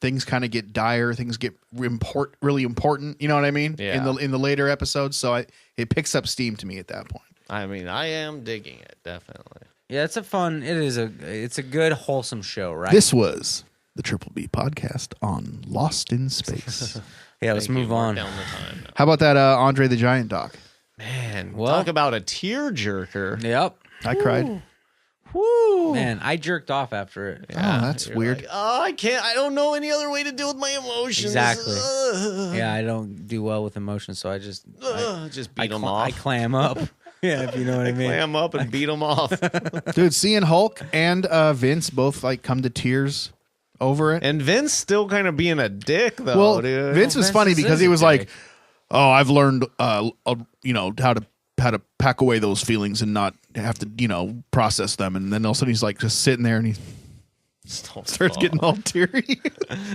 Things kind of get dire. Things get really important. You know what I mean? Yeah. In the later episodes, so it picks up steam to me at that point. I mean, I am digging it definitely. Yeah, it's a good wholesome show, right? This was the Triple B podcast on Lost in Space. yeah, let's Thank you. move We're on. down the time now. How about that Andre the Giant doc? Man, Well- talk about a tearjerker. Yep. I cried. Woo. Man, I jerked off after it. Oh, that's You're weird. like, oh, I can't. I don't know any other way to deal with my emotions. Exactly. Ugh. Yeah, I don't do well with emotions, so I just Just I beat them cl- off. I clam up. Yeah, if you know what I mean. Clam up and beat them off. Dude, seeing Hulk and Vince both like come to tears over it. And Vince still kind of being a dick, though, Well, dude. Vince was Vince funny is because a he was dick. like, "Oh, I've learned, how to pack away those feelings and not have to, process them." And then all of a sudden he's like just sitting there and he starts getting all teary.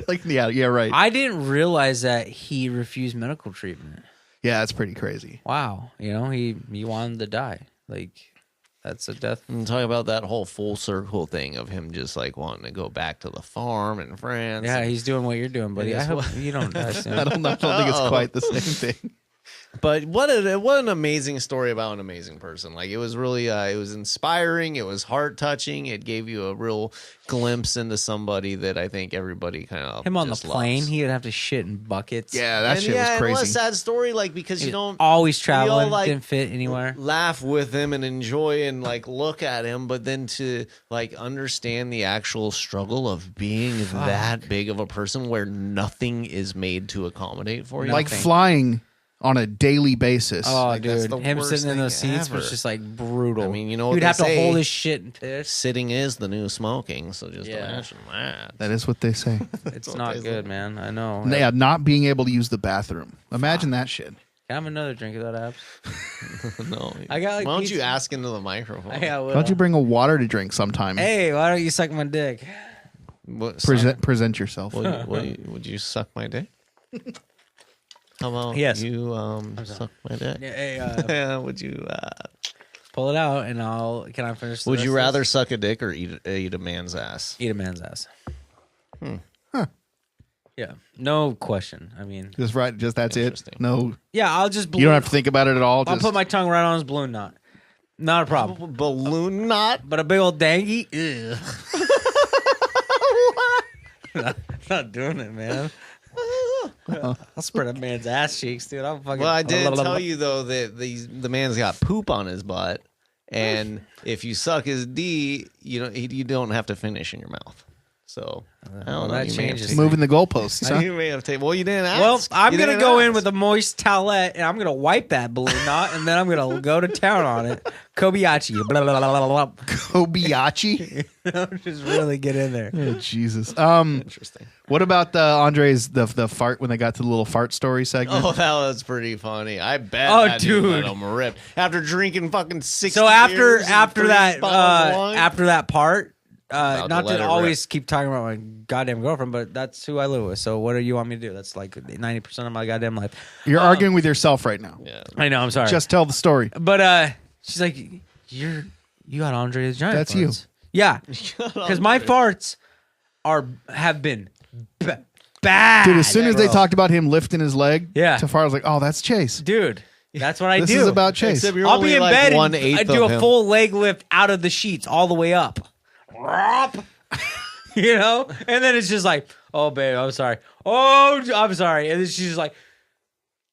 Like, yeah, right. I didn't realize that he refused medical treatment. Yeah, that's pretty crazy. Wow, he wanted to die. Like that's a death. And talk about that whole full circle thing of him just like wanting to go back to the farm in France. Yeah, he's doing what you're doing, buddy. I It is hope what- you don't die soon. I don't think it's quite the same thing. But what an amazing story about an amazing person. Like it was really it was inspiring, it was heart touching, it gave you a real glimpse into somebody that I think everybody kind of Him on the just plane, loves. he would have to shit in buckets. Yeah, that And shit was and what a crazy. sad story, like because you don't always traveling, like, didn't fit anywhere. laugh with him and enjoy and like look at him, but then to like understand the actual struggle of being that big of a person where nothing is made to accommodate for you. Like flying on a daily basis. Oh, Like, that's dude, the him worst sitting in thing those seats was ever. just like brutal. I mean, you know what you'd they have to say. hold his shit and piss. Sitting is the new smoking, so just Yeah. imagine that. That is what they say. It's what not they good, man. I know. Yeah, not being able to use the bathroom. Imagine that shit. Can I have another drink of that, abs? No, I got, like, why don't you pizza. ask into the microphone? Yeah, Why don't you bring a water to drink sometime? Hey, why don't you suck my dick? What, Present yourself. would you suck my dick? How about Yes. you suck my dick? Yeah, hey, Yeah, would you pull it out, and can I finish? Would you rather suck a dick or eat a man's ass? Eat a man's ass. Yeah, no question. I mean, Just that's it. No, yeah, I'll just. you don't have to think about it at all. I'll put my gnong right on his balloon knot. Not a problem. Balloon knot? But a big old dangy? Ew. Not doing it, man. I'll spread a man's ass cheeks, dude. I'm fucking. Well, I did tell you though that the man's got poop on his butt, and if you suck his D, you don't have to finish in your mouth. So I don't know. That changes. Moving the goalposts. Huh? You may have taken. Well, you didn't ask. Well, I'm gonna go in with a moist towelette, and I'm gonna wipe that balloon knot, and then I'm gonna go to town on it. Kobayashi. Blah, blah, blah, blah, blah. Kobayashi. Just really get in there. Oh, Jesus. Interesting. What about Andre's the fart when they got to the little fart story segment? Oh, that was pretty funny. I bet. Oh, that dude, let dude. him rip after drinking fucking 60 So after beers and 3 that bottles of wine. after that part, About not to let to it always keep talking about my goddamn girlfriend, but that's who I live with. So what do you want me to do? That's like 90% of my goddamn life. You're arguing with yourself right now. Yeah. I know. I'm sorry. Just tell the story. But she's like, you got Andre's giant. That's farts. Yeah, because my farts have been bad. Dude, as soon as they talked about him lifting his leg, Yeah. to far, I was like, oh, that's Chase. Dude, that's what I This do. is about Chase. Except you're I'll only be in like bed and 1/8 I do of a him. full leg lift out of the sheets all the way up. You know? And then it's just like, oh, babe, I'm sorry. Oh, I'm sorry. And then she's just like,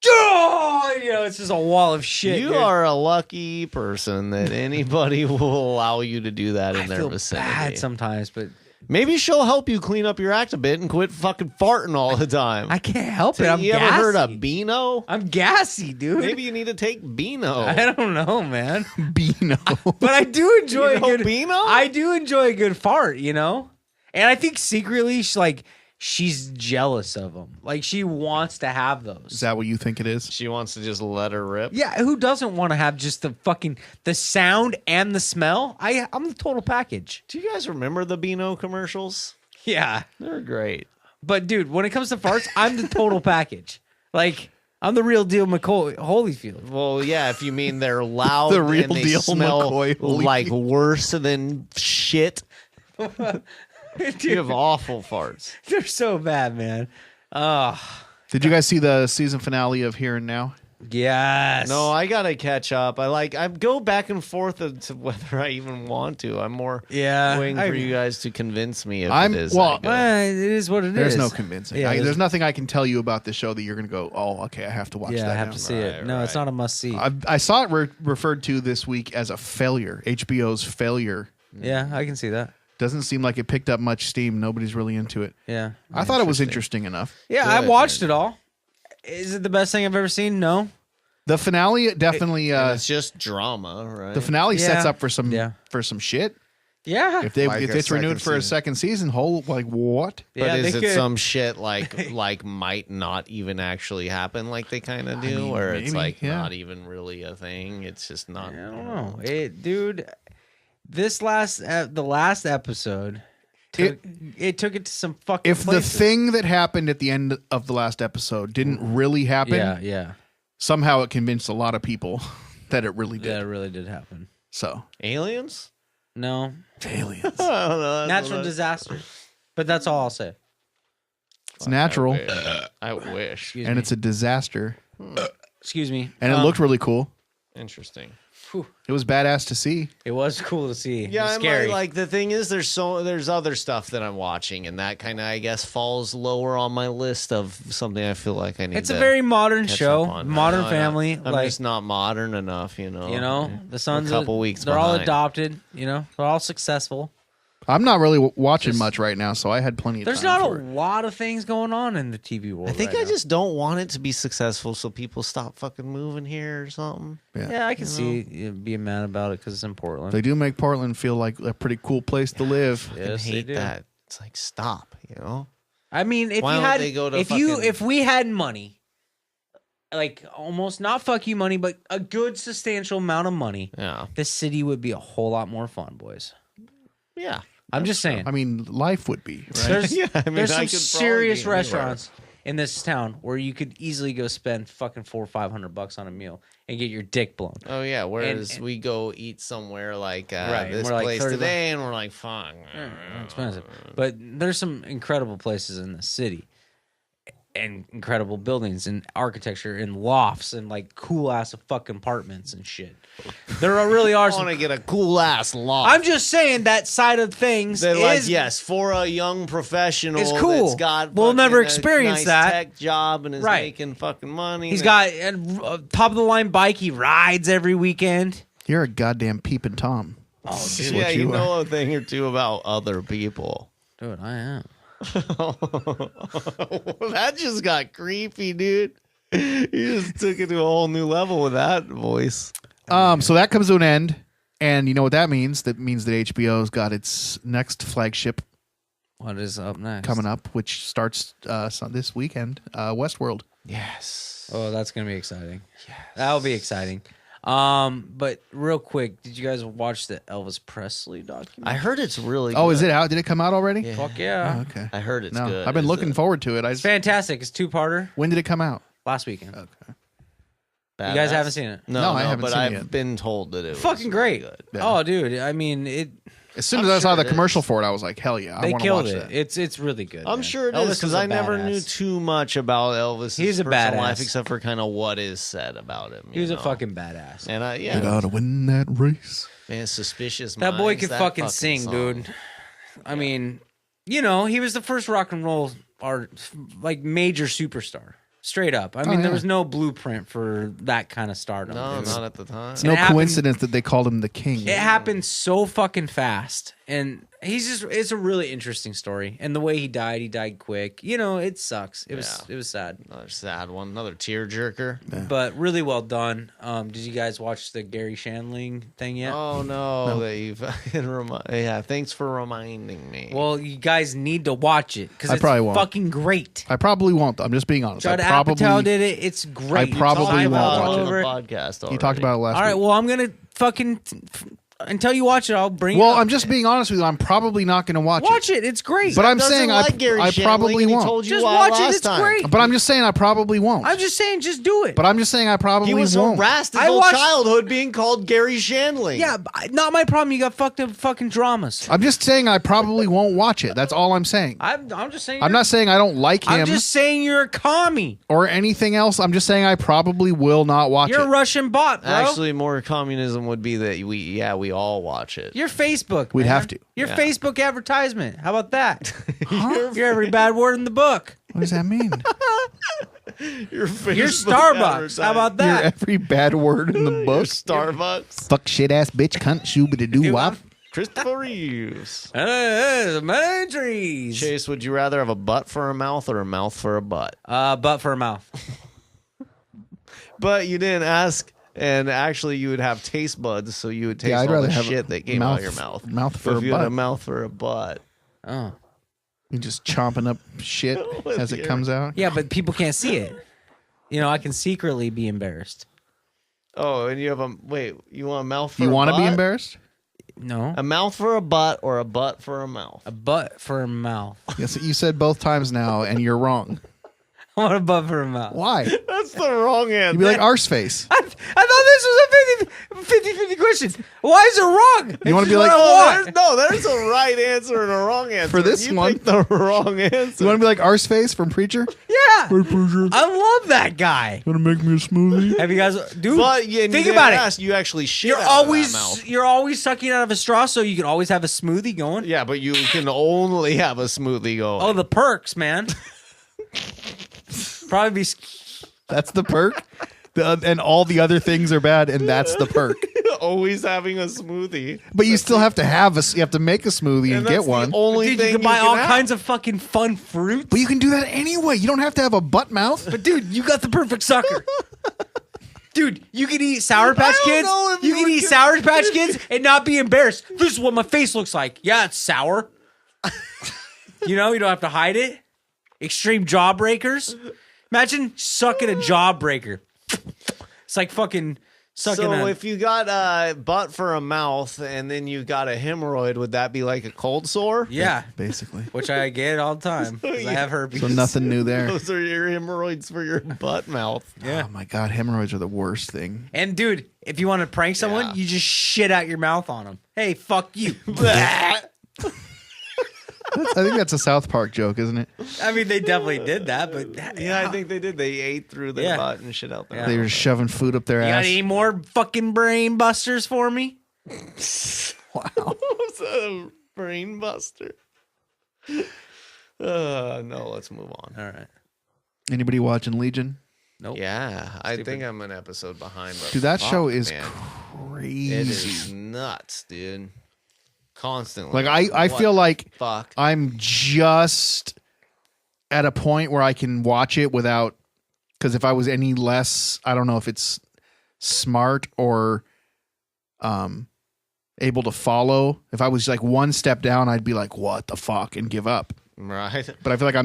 oh, it's just a wall of shit. You dude. are a lucky person that anybody will allow you to do that in I their feel vicinity. bad sometimes, but Maybe she'll help you clean up your act a bit and quit fucking farting all the time. I can't help it. I'm you gassy. ever heard of Beano? I'm gassy, dude. Maybe you need to take Beano. I don't know, man. Beano. But I do enjoy You know a good Beano? I do enjoy a good fart, And I think secretly she's jealous of them. Like she wants to have those. Is that what you think it is? She wants to just let her rip. Yeah, who doesn't want to have just the sound and the smell? I'm the total package. Do you guys remember the Beano commercials? Yeah. They're great. But dude, when it comes to farts, I'm the total package. Like I'm the real deal McCoy Holyfield. Well, yeah, if you mean they're loud The real and they deal smell McCoy Holyfield. like worse than shit. You have awful farts. They're so bad, man. Oh, Did you guys see the season finale of Here and Now? yes. No, I gotta catch up. I go back and forth as to whether I even want to. I'm more waiting for you guys to convince me if it is. that good. It is what it is. There's no convincing. Yeah, there's nothing I can tell you about this show that you're going to go, oh, okay, I have to watch that. Yeah, I have now. to see it. No, it's not a must see. I saw it referred to this week as a failure. HBO's failure. Yeah, I can see that. Doesn't seem like it picked up much steam. Nobody's really into it. Yeah. I thought it was interesting enough. Yeah, I Good, watched it all. Is it the best thing I've ever seen? No. The finale definitely. And it's just drama, right? The finale sets Yeah. up for some shit. Yeah. If Like if a it's renewed second for a season. second season, what? But Yeah, is they it could- some shit like might not even actually happen like they kind of do, where it's maybe, like yeah. not even really a thing? It's just not. I don't know. Dude, this the last episode, it took it to some fucking If places. the thing that happened at the end of the last episode didn't really happen, Yeah. somehow it convinced a lot of people that it really did. Yeah, it really did happen. So Aliens? No. aliens. I don't know. Natural disaster. But that's all I'll say. It's natural, I wish. Excuse and me. it's a disaster. Excuse me. And it looked really cool. Interesting. It was badass to see. It was cool to see. Yeah, It was and scary. like the thing is, there's other stuff that I'm watching, and that kind of I guess falls lower on my list of something I feel like I need. It's to a very modern catch show, up on. modern I know, family. I'm like just not modern enough, you know. the sons, a couple weeks. they're all behind. adopted. They're all successful. I'm not really watching Just- much right now, so I had plenty of There's time not a for it. lot of things going on in the TV world. I think right I now. just don't want it to be successful, so people stop fucking moving here or something. I can see you being mad about it because it's in Portland. They do make Portland feel like a pretty cool place to live. I Yes, they hate do. that. It's like stop, I mean, if Why you don't had, they go to if we had money, like almost not fuck you money, but a good substantial amount of money, Yeah, this city would be a whole lot more fun, boys. yeah. I'm just saying. I mean, life would be, right? There's Yeah, I mean, there's I some could probably serious be anywhere. restaurants in this town where you could easily go spend fucking $400 or $500 on a meal and get your dick blown. Oh yeah, whereas we go eat somewhere like Right, this we're like place 30 today, and we're like, fuck, Expensive, but there's some incredible places in the city. And incredible buildings and architecture and lofts and like cool ass fucking apartments and shit. There really are I some. want to get a cool ass loft. I'm just saying that side of things They're is like, yes, for a young professional, it's cool. That's got We'll fucking never a experience nice that. tech job and is Right. making fucking money. He's got a top of the line bike. He rides every weekend. You're a goddamn peeping Tom. Oh, dude, yeah, you you know a thing or two about other people. dude, I am. That just got creepy, dude. You just took it to a whole new level with that voice. So that comes to an end, and you know what that means? That means that HBO's got its next flagship What is up next? coming up, which starts this weekend. Westworld. Yes. Oh, that's gonna be exciting. That'll be exciting. But real quick, did you guys watch the Elvis Presley documentary? I heard it's really Oh, good. is it out? Did it come out already? Yeah. Fuck yeah. Oh, okay. I heard it's No, good. I've been Is looking it forward to it. It's fantastic. It's 2-parter. When did it come out? Last weekend. Okay. You guys badass? haven't seen it? No, No, I haven't but seen it I've yet. been told that it was Fucking great. good. Yeah. Oh, dude. I mean, it. As soon I'm as I saw sure the it commercial is. for it, I was like, hell yeah, I They want to killed watch it. that. It's really good. I'm man. sure it Elvis is because was a I never badass. knew too much about Elvis' He's a personal life badass. except for kind of what is said about him. He was you a know? fucking badass. And You yeah, gotta win that race. man, suspicious. That boy Minds, could that fucking sing, song. dude. I mean, you know, he was the first rock and roll art, like major superstar. Straight up. I mean, yeah. there was no blueprint for that kind of stardom. No, It was- not at the time. It's no It happened- coincidence that they called him the king. It happened so fucking fast. And it's a really interesting story. And the way he died quick. You know, it sucks. It was sad. Another sad one. Another tearjerker. But really well done. Did you guys watch the Gary Shandling thing yet? Oh no, that you fucking yeah. Thanks for reminding me. Well, you guys need to watch it because I it's probably won't. fucking great. I probably won't. I'm just being honest. Judd I probably Apatow did it. It's great. I probably Talk won't about watch all it. over on the podcast. Already. You talked about it last All right, week. well, I'm gonna fucking until you watch it. I'll bring. Well, it up. I'm just being honest with you. I'm probably not going to watch Watch it. It's great. But I'm Doesn't saying like Gary I Shandling, probably and he won't. told you just why watch it. last It's time. great. But I'm just saying I probably won't. I'm just saying, just do it. But I'm just saying I probably He was won't. harassed his I whole watched- childhood being called Gary Shandling. yeah, not my problem. You got fucked up fucking dramas. I'm just saying I probably won't watch it. That's all I'm saying. I'm just saying. I'm not saying I don't like him I'm just saying you're a commie. or anything else. I'm just saying I probably will not watch You're it. a Russian bot, bro. Actually, more communism would be that we all watch it. You're Facebook. We'd man. have to. Your Yeah. Facebook advertisement. How about that? You're every bad word in the book. What does that mean? You're Starbucks. How about You're that? every bad word in the You're book. Starbucks. Fuck shit ass bitch cunt shoobity doo wop. Christopher Reeves. Money trees. Chase, would you rather have a butt for a mouth or a mouth for a butt? Butt for a mouth. But you didn't ask, and actually you would have taste buds, so you would taste Yeah, I'd all rather the have shit a that came out of your mouth. mouth But for if a you had a butt. mouth for a butt. Oh. You're just chomping up shit With as it your- comes out. Yeah, but people can't see it. You know, I can secretly be embarrassed. Oh, and you have you want a mouth for You a want to be butt? embarrassed? No. A mouth for a butt or a butt for a mouth? A butt for a mouth. Yes, you said both times now, and you're wrong. I want a butt for a mouth. Why? That's the wrong answer. You'd be like arse face. I thought this was a 50 question. Why is it wrong? You want to be It's like, what I want. there's a right answer and a wrong answer. For this you one- picked the wrong answer. You want to be like arse face from Preacher? Yeah. Hey, Preacher, I love that guy. want to make me a smoothie? Have you guys, dude? But yeah, think about it. ask, you actually shit You're out of that mouth. always sucking out of a straw, so you can always have a smoothie going. Yeah, but you can only have a smoothie going. Oh, the perks, man. Probably be. That's the perk. And all the other things are bad, and that's the perk. always having a smoothie. But you still have to you have to make a smoothie and that's get the one. only Dude, thing you can buy all have. kinds of fucking fun fruits. But you can do that anyway. You don't have to have a butt mouth. But dude, you got the perfect sucker. Dude, you can eat Sour Patch I don't Kids. know if You you can would eat get- Sour Patch Kids and not be embarrassed. This is what my face looks like. Yeah, it's sour. You know, you don't have to hide it. Extreme jawbreakers. Imagine sucking a jawbreaker. It's like fucking So if you got a butt for a mouth and then you got a hemorrhoid, would that be like a cold sore? Yeah, basically. which I get all the time because I have herpes. So nothing new there. Those are your hemorrhoids for your butt mouth. Yeah. Oh my god, hemorrhoids are the worst thing. And dude, if you want to prank someone, you just shit out your mouth on them. Hey, fuck you. I think that's a South Park joke, isn't it? I mean, they definitely did that, but Yeah, I think they did. They ate through their butt and shit out there. They were shoving food up their You got ass. any more fucking brain busters for me? Wow. What's a brain buster? No, let's move on. All right. Anybody watching Legion? Nope. Yeah, I think I'm an episode behind. But Dude, that show is man. crazy. It is nuts, dude. Constantly. Like I feel like fuck. I'm just at a point where I can watch it without, because if I was any less, I don't know if it's smart or able to follow. If I was like one step down, I'd be like, what the fuck, and give up. Right. But I feel like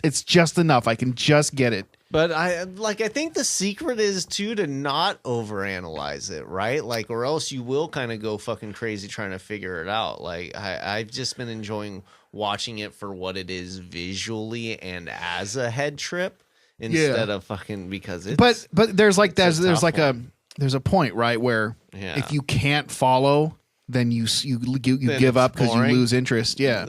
it's just enough. I can just get it. But I think the secret is too to not overanalyze it, right? Like, or else you will kind of go fucking crazy trying to figure it out. Like, I've just been enjoying watching it for what it is visually and as a head trip instead of fucking because it's. But there's like there's tough like one. there's a point, right, where if you can't follow, then you Then give up it's because you boring. lose interest. Yeah.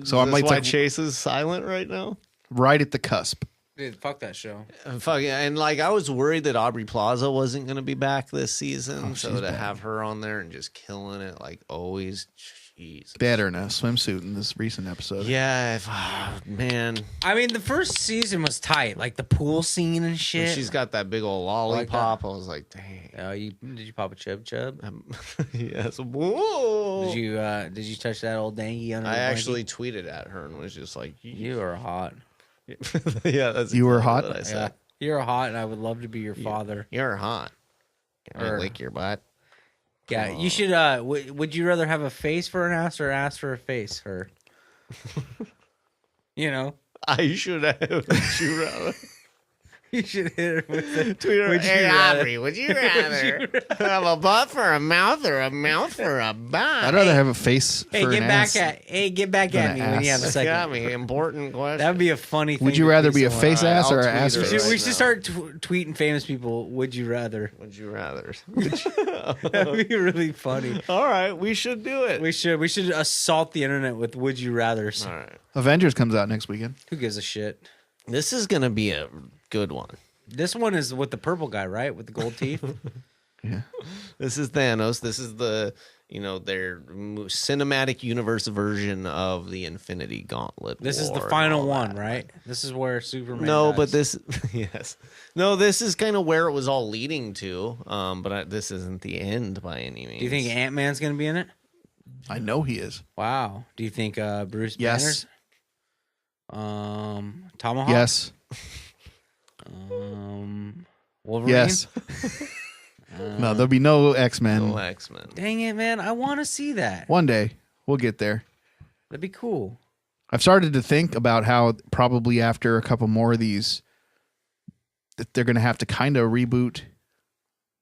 So I'm like- why Chase is silent right now. Right at the cusp. Dude, fuck that show. Fuck yeah. And like I was worried that Aubrey Plaza wasn't going to be back this season, so to have her on there and just killing it like always, jeez. Better in a swimsuit in this recent episode. Yeah, man. I mean, the first season was tight, like the pool scene and shit. When she's got that big old lollipop. I was like, dang. Did you pop a chub? Yes. Whoa. Did you touch that old dangy under I the blanket? actually tweeted at her and was just like, You are hot. yeah, that's You were exactly hot? what I said. Yeah. You're hot, and I would love to be your father. You're hot. Can I lick your butt? Yeah, you should. Would you rather have a face for an ass or ass for a face? Her. You know. I should have. Would you rather? You should hit her with the Tweet her, Would you hey, rather- Aubrey, would you rather have a butt for a mouth or a mouth for a butt? I'd rather have a face Hey, for get an back ass. get back than at an me when you have a ass. second. Got me. Important question. That would be a funny thing. Would you to rather tweet be a someone. face All right, ass or I'll an ass tweet her face? right We should now. start tweeting famous people. Would you rather? Would you rather? That'd be really funny. All right, we should do it. We should assault the internet with would you rather's. All right. Avengers comes out next weekend. Who gives a shit? This is going to be a good one. This one is with the purple guy, right? With the gold teeth. Yeah. This is Thanos. This is their cinematic universe version of the Infinity Gauntlet. This is War the and final all one, that. right? This is where Superman. No, dies. but this, yes, no, this is kind of where it was all leading to. But this isn't the end by any means. Do you think Ant-Man's gonna be in it? I know he is. Wow. Do you think Bruce Yes. Banner's? Tomahawk. Yes. Wolverine. Yes. No, there'll be no X-Men. No X-Men? Dang it, man! I want to see that. One day we'll get there. That'd be cool. I've started to think about how probably after a couple more of these, that they're going to have to kind of reboot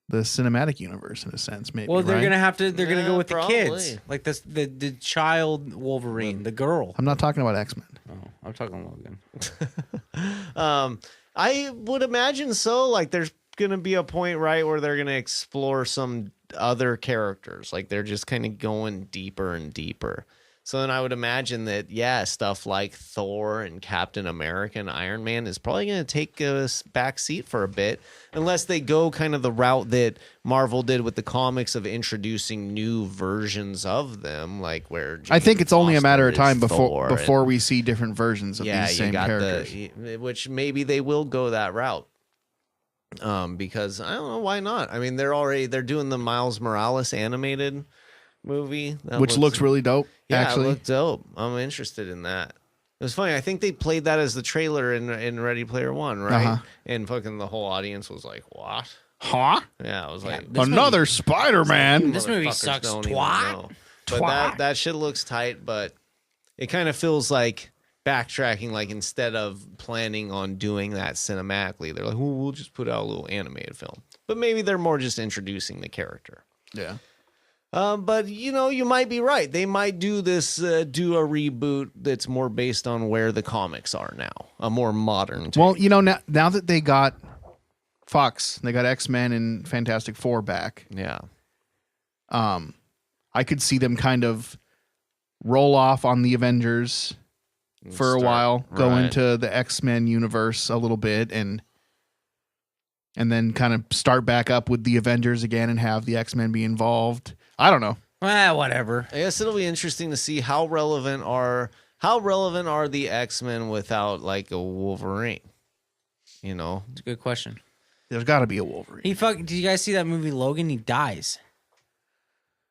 the cinematic universe in a sense. Maybe. Well, they're right? gonna have to. They're gonna Yeah, go with probably. the kids, like this, the child Wolverine, the girl. I'm not talking about X-Men. Oh, I'm talking Logan. I would imagine so. Like, there's gonna be a point, right, where they're gonna explore some other characters. Like, they're just kind of going deeper and deeper. So then I would imagine that, yeah, stuff like Thor and Captain America and Iron Man is probably going to take a back seat for a bit, unless they go kind of the route that Marvel did with the comics of introducing new versions of them, like where I think it's only a matter of time Thor before we see different versions of these same characters. which maybe they will go that route. Because I don't know why not. I mean, they're doing the Miles Morales animated movie, Which looks really dope. yeah, actually, it looked dope. I'm interested in that. It was funny. I think they played that as the trailer in Ready Player One, right? Uh-huh. And fucking the whole audience was like, "What?" huh? Yeah, I was like, Another Spider-Man. This movie "Motherfuckers sucks, don't even twat." know." But that shit looks tight. But it kind of feels like backtracking, like instead of planning on doing that cinematically, they're like, well, we'll just put out a little animated film. But maybe they're more just introducing the character. Yeah. But you might be right. They might do this, do a reboot that's more based on where the comics are now, a more modern take. Well, now that they got Fox, they got X-Men and Fantastic Four back. Yeah. I could see them kind of roll off on the Avengers for a while, go into the X-Men universe a little bit, and then kind of start back up with the Avengers again and have the X-Men be involved. I don't know. Whatever. I guess it'll be interesting to see how relevant are the X-Men without like a Wolverine. It's a good question. There's got to be a Wolverine. Did you guys see that movie Logan? He dies.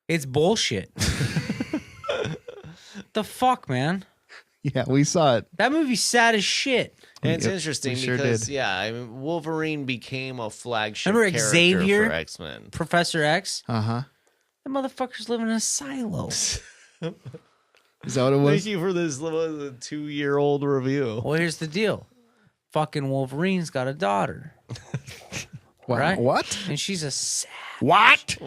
It's bullshit. The fuck, man? Yeah, we saw it. That movie's sad as shit. And it's Yep, interesting we sure because, did. yeah, I mean, Wolverine became a flagship Remember character Xavier? for X-Men. Professor X? Uh-huh. That motherfucker's living in a silo. Is that what it was? Thank you for this 2-year-old review. Well, here's the deal. Fucking Wolverine's got a daughter. Right? What? And she's a sad. What?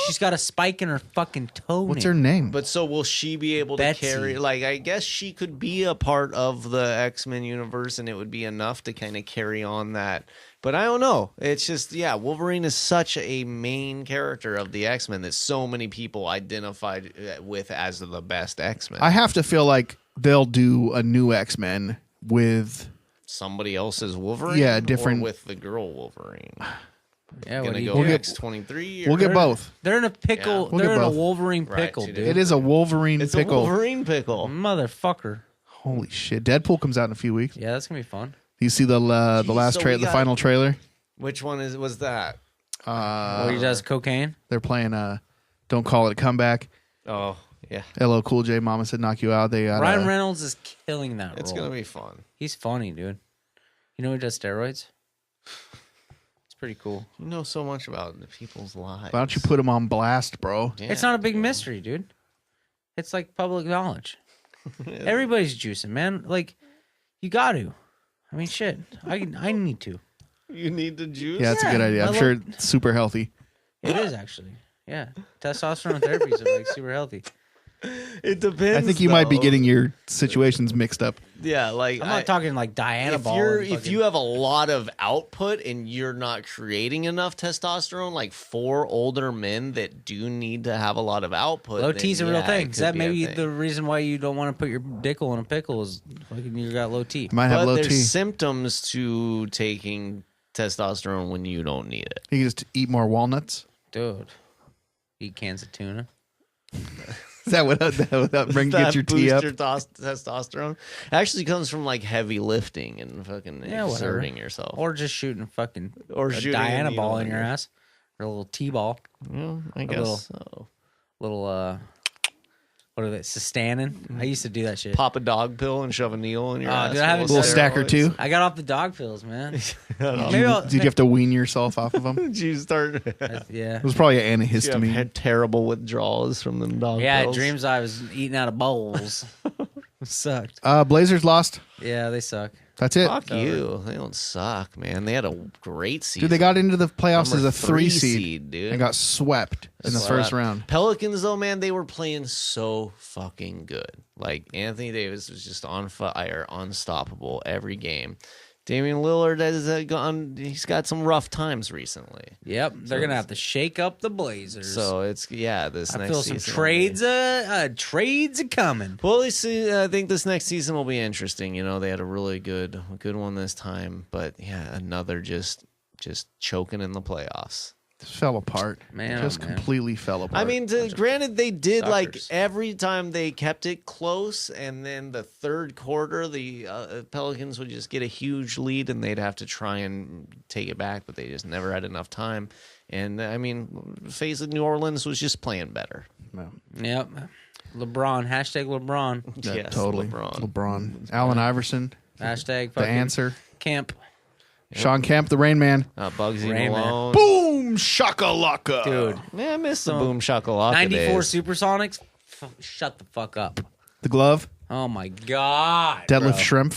She's got a spike in her fucking toenail. What's her name? But so will she be able to Betsy. carry, like, I guess she could be a part of the X-Men universe and it would be enough to kind of carry on that. But I don't know. It's just, Wolverine is such a main character of the X-Men that so many people identified with as the best X-Men. I have to feel like they'll do a new X-Men with Somebody else's Wolverine? Yeah, different- Or with the girl Wolverine. Yeah, what Gonna do you go do? get- X-23? we'll get both. They're in a pickle. Yeah. We'll They're get in a both. Wolverine Right, pickle, you dude. do. It is a Wolverine It's pickle. a Wolverine pickle. Motherfucker. Holy shit! Deadpool comes out in a few weeks. Yeah, that's gonna be fun. Do you see the last so we the got- final trailer? Which one was that? Where he does cocaine. They're playing "Don't Call It a Comeback." Oh, yeah. LL Cool J, Mama Said Knock You Out. They got Ryan Reynolds is killing that It's role. going to be fun. He's funny, dude. You know he does steroids? It's pretty cool. You know so much about people's lives. Why don't you put him on blast, bro? Yeah. It's not a big mystery, dude. It's like public knowledge. Everybody's juicing, man. Like, you got to. I mean, shit. I need to. You need to juice? Yeah, that's a good Yeah, idea. I I'm love- sure it's super healthy. It is actually. Yeah. Testosterone therapies are like super healthy. It depends. I think you might be though. getting your situations mixed up. Yeah, like I'm not talking like Diana if ball. you're and if fucking- you have a lot of output and you're not creating enough testosterone, like for older men that do need to have a lot of output, low then T's a real yeah, thing. it Is could that be a maybe thing. the reason why you don't want to put your dickle in a pickle is fucking you got low T? Might have But low there's T. symptoms to taking testosterone when you don't need it. You can just eat more walnuts. Dude. Eat cans of tuna. Is that what that bring That get your T up? boosts your testosterone actually comes from like heavy lifting and fucking Yeah, whatever. exerting yourself. Or just shooting fucking Or a shooting a Diana needle ball in in your your- ass. Or a little T-ball. Yeah, I guess little- so. Little what are they? Cystanin. I used to do that shit. Pop a dog pill and shove a needle in your Oh, ass. dude, I haven't full of Little stack or steroids. two. I got off the dog pills, man. Did Maybe I'll- you have to wean yourself off of them? It Did you start? Yeah. was probably an You have antihistamine. had terrible withdrawals from them dog Yeah, pills. dreams I was eating out of bowls. It sucked. Blazers lost. Yeah, they suck. That's it. Fuck you. They don't suck, man. They had a great season. Dude, they got into the playoffs Number as a 3 3 seed dude. and got swept in the Swept. first round. Pelicans, though, man, they were playing so fucking good. Like, Anthony Davis was just on fire, unstoppable every game. Damian Lillard he's got some rough times recently. Yep, they're gonna have to shake up the Blazers. So it's, this I next feel some season. trades are coming. Well, I think this next season will be interesting. You know, they had a really good one this time, but yeah, another just choking in the playoffs. Just fell apart. Man, Just oh, man. completely fell apart. I mean, granted, they did like suckers. every time they kept it close, and then the third quarter, the Pelicans would just get a huge lead, and they'd have to try and take it back, but they just never had enough time. And I mean, FaZe of New Orleans was just playing better. Yep, LeBron. Hashtag LeBron. yeah, Yes, totally. LeBron. LeBron. Allen Iverson, Hashtag the fucking answer. Camp. Sean Kemp, the Rain Man. Bugsy Rain Man. Malone. Boom shakalaka. Dude. Man, I miss the So, boom shakalaka 94 days. Supersonics. Shut the fuck up. The glove. Oh my god. Deadlift bro. Shrimp.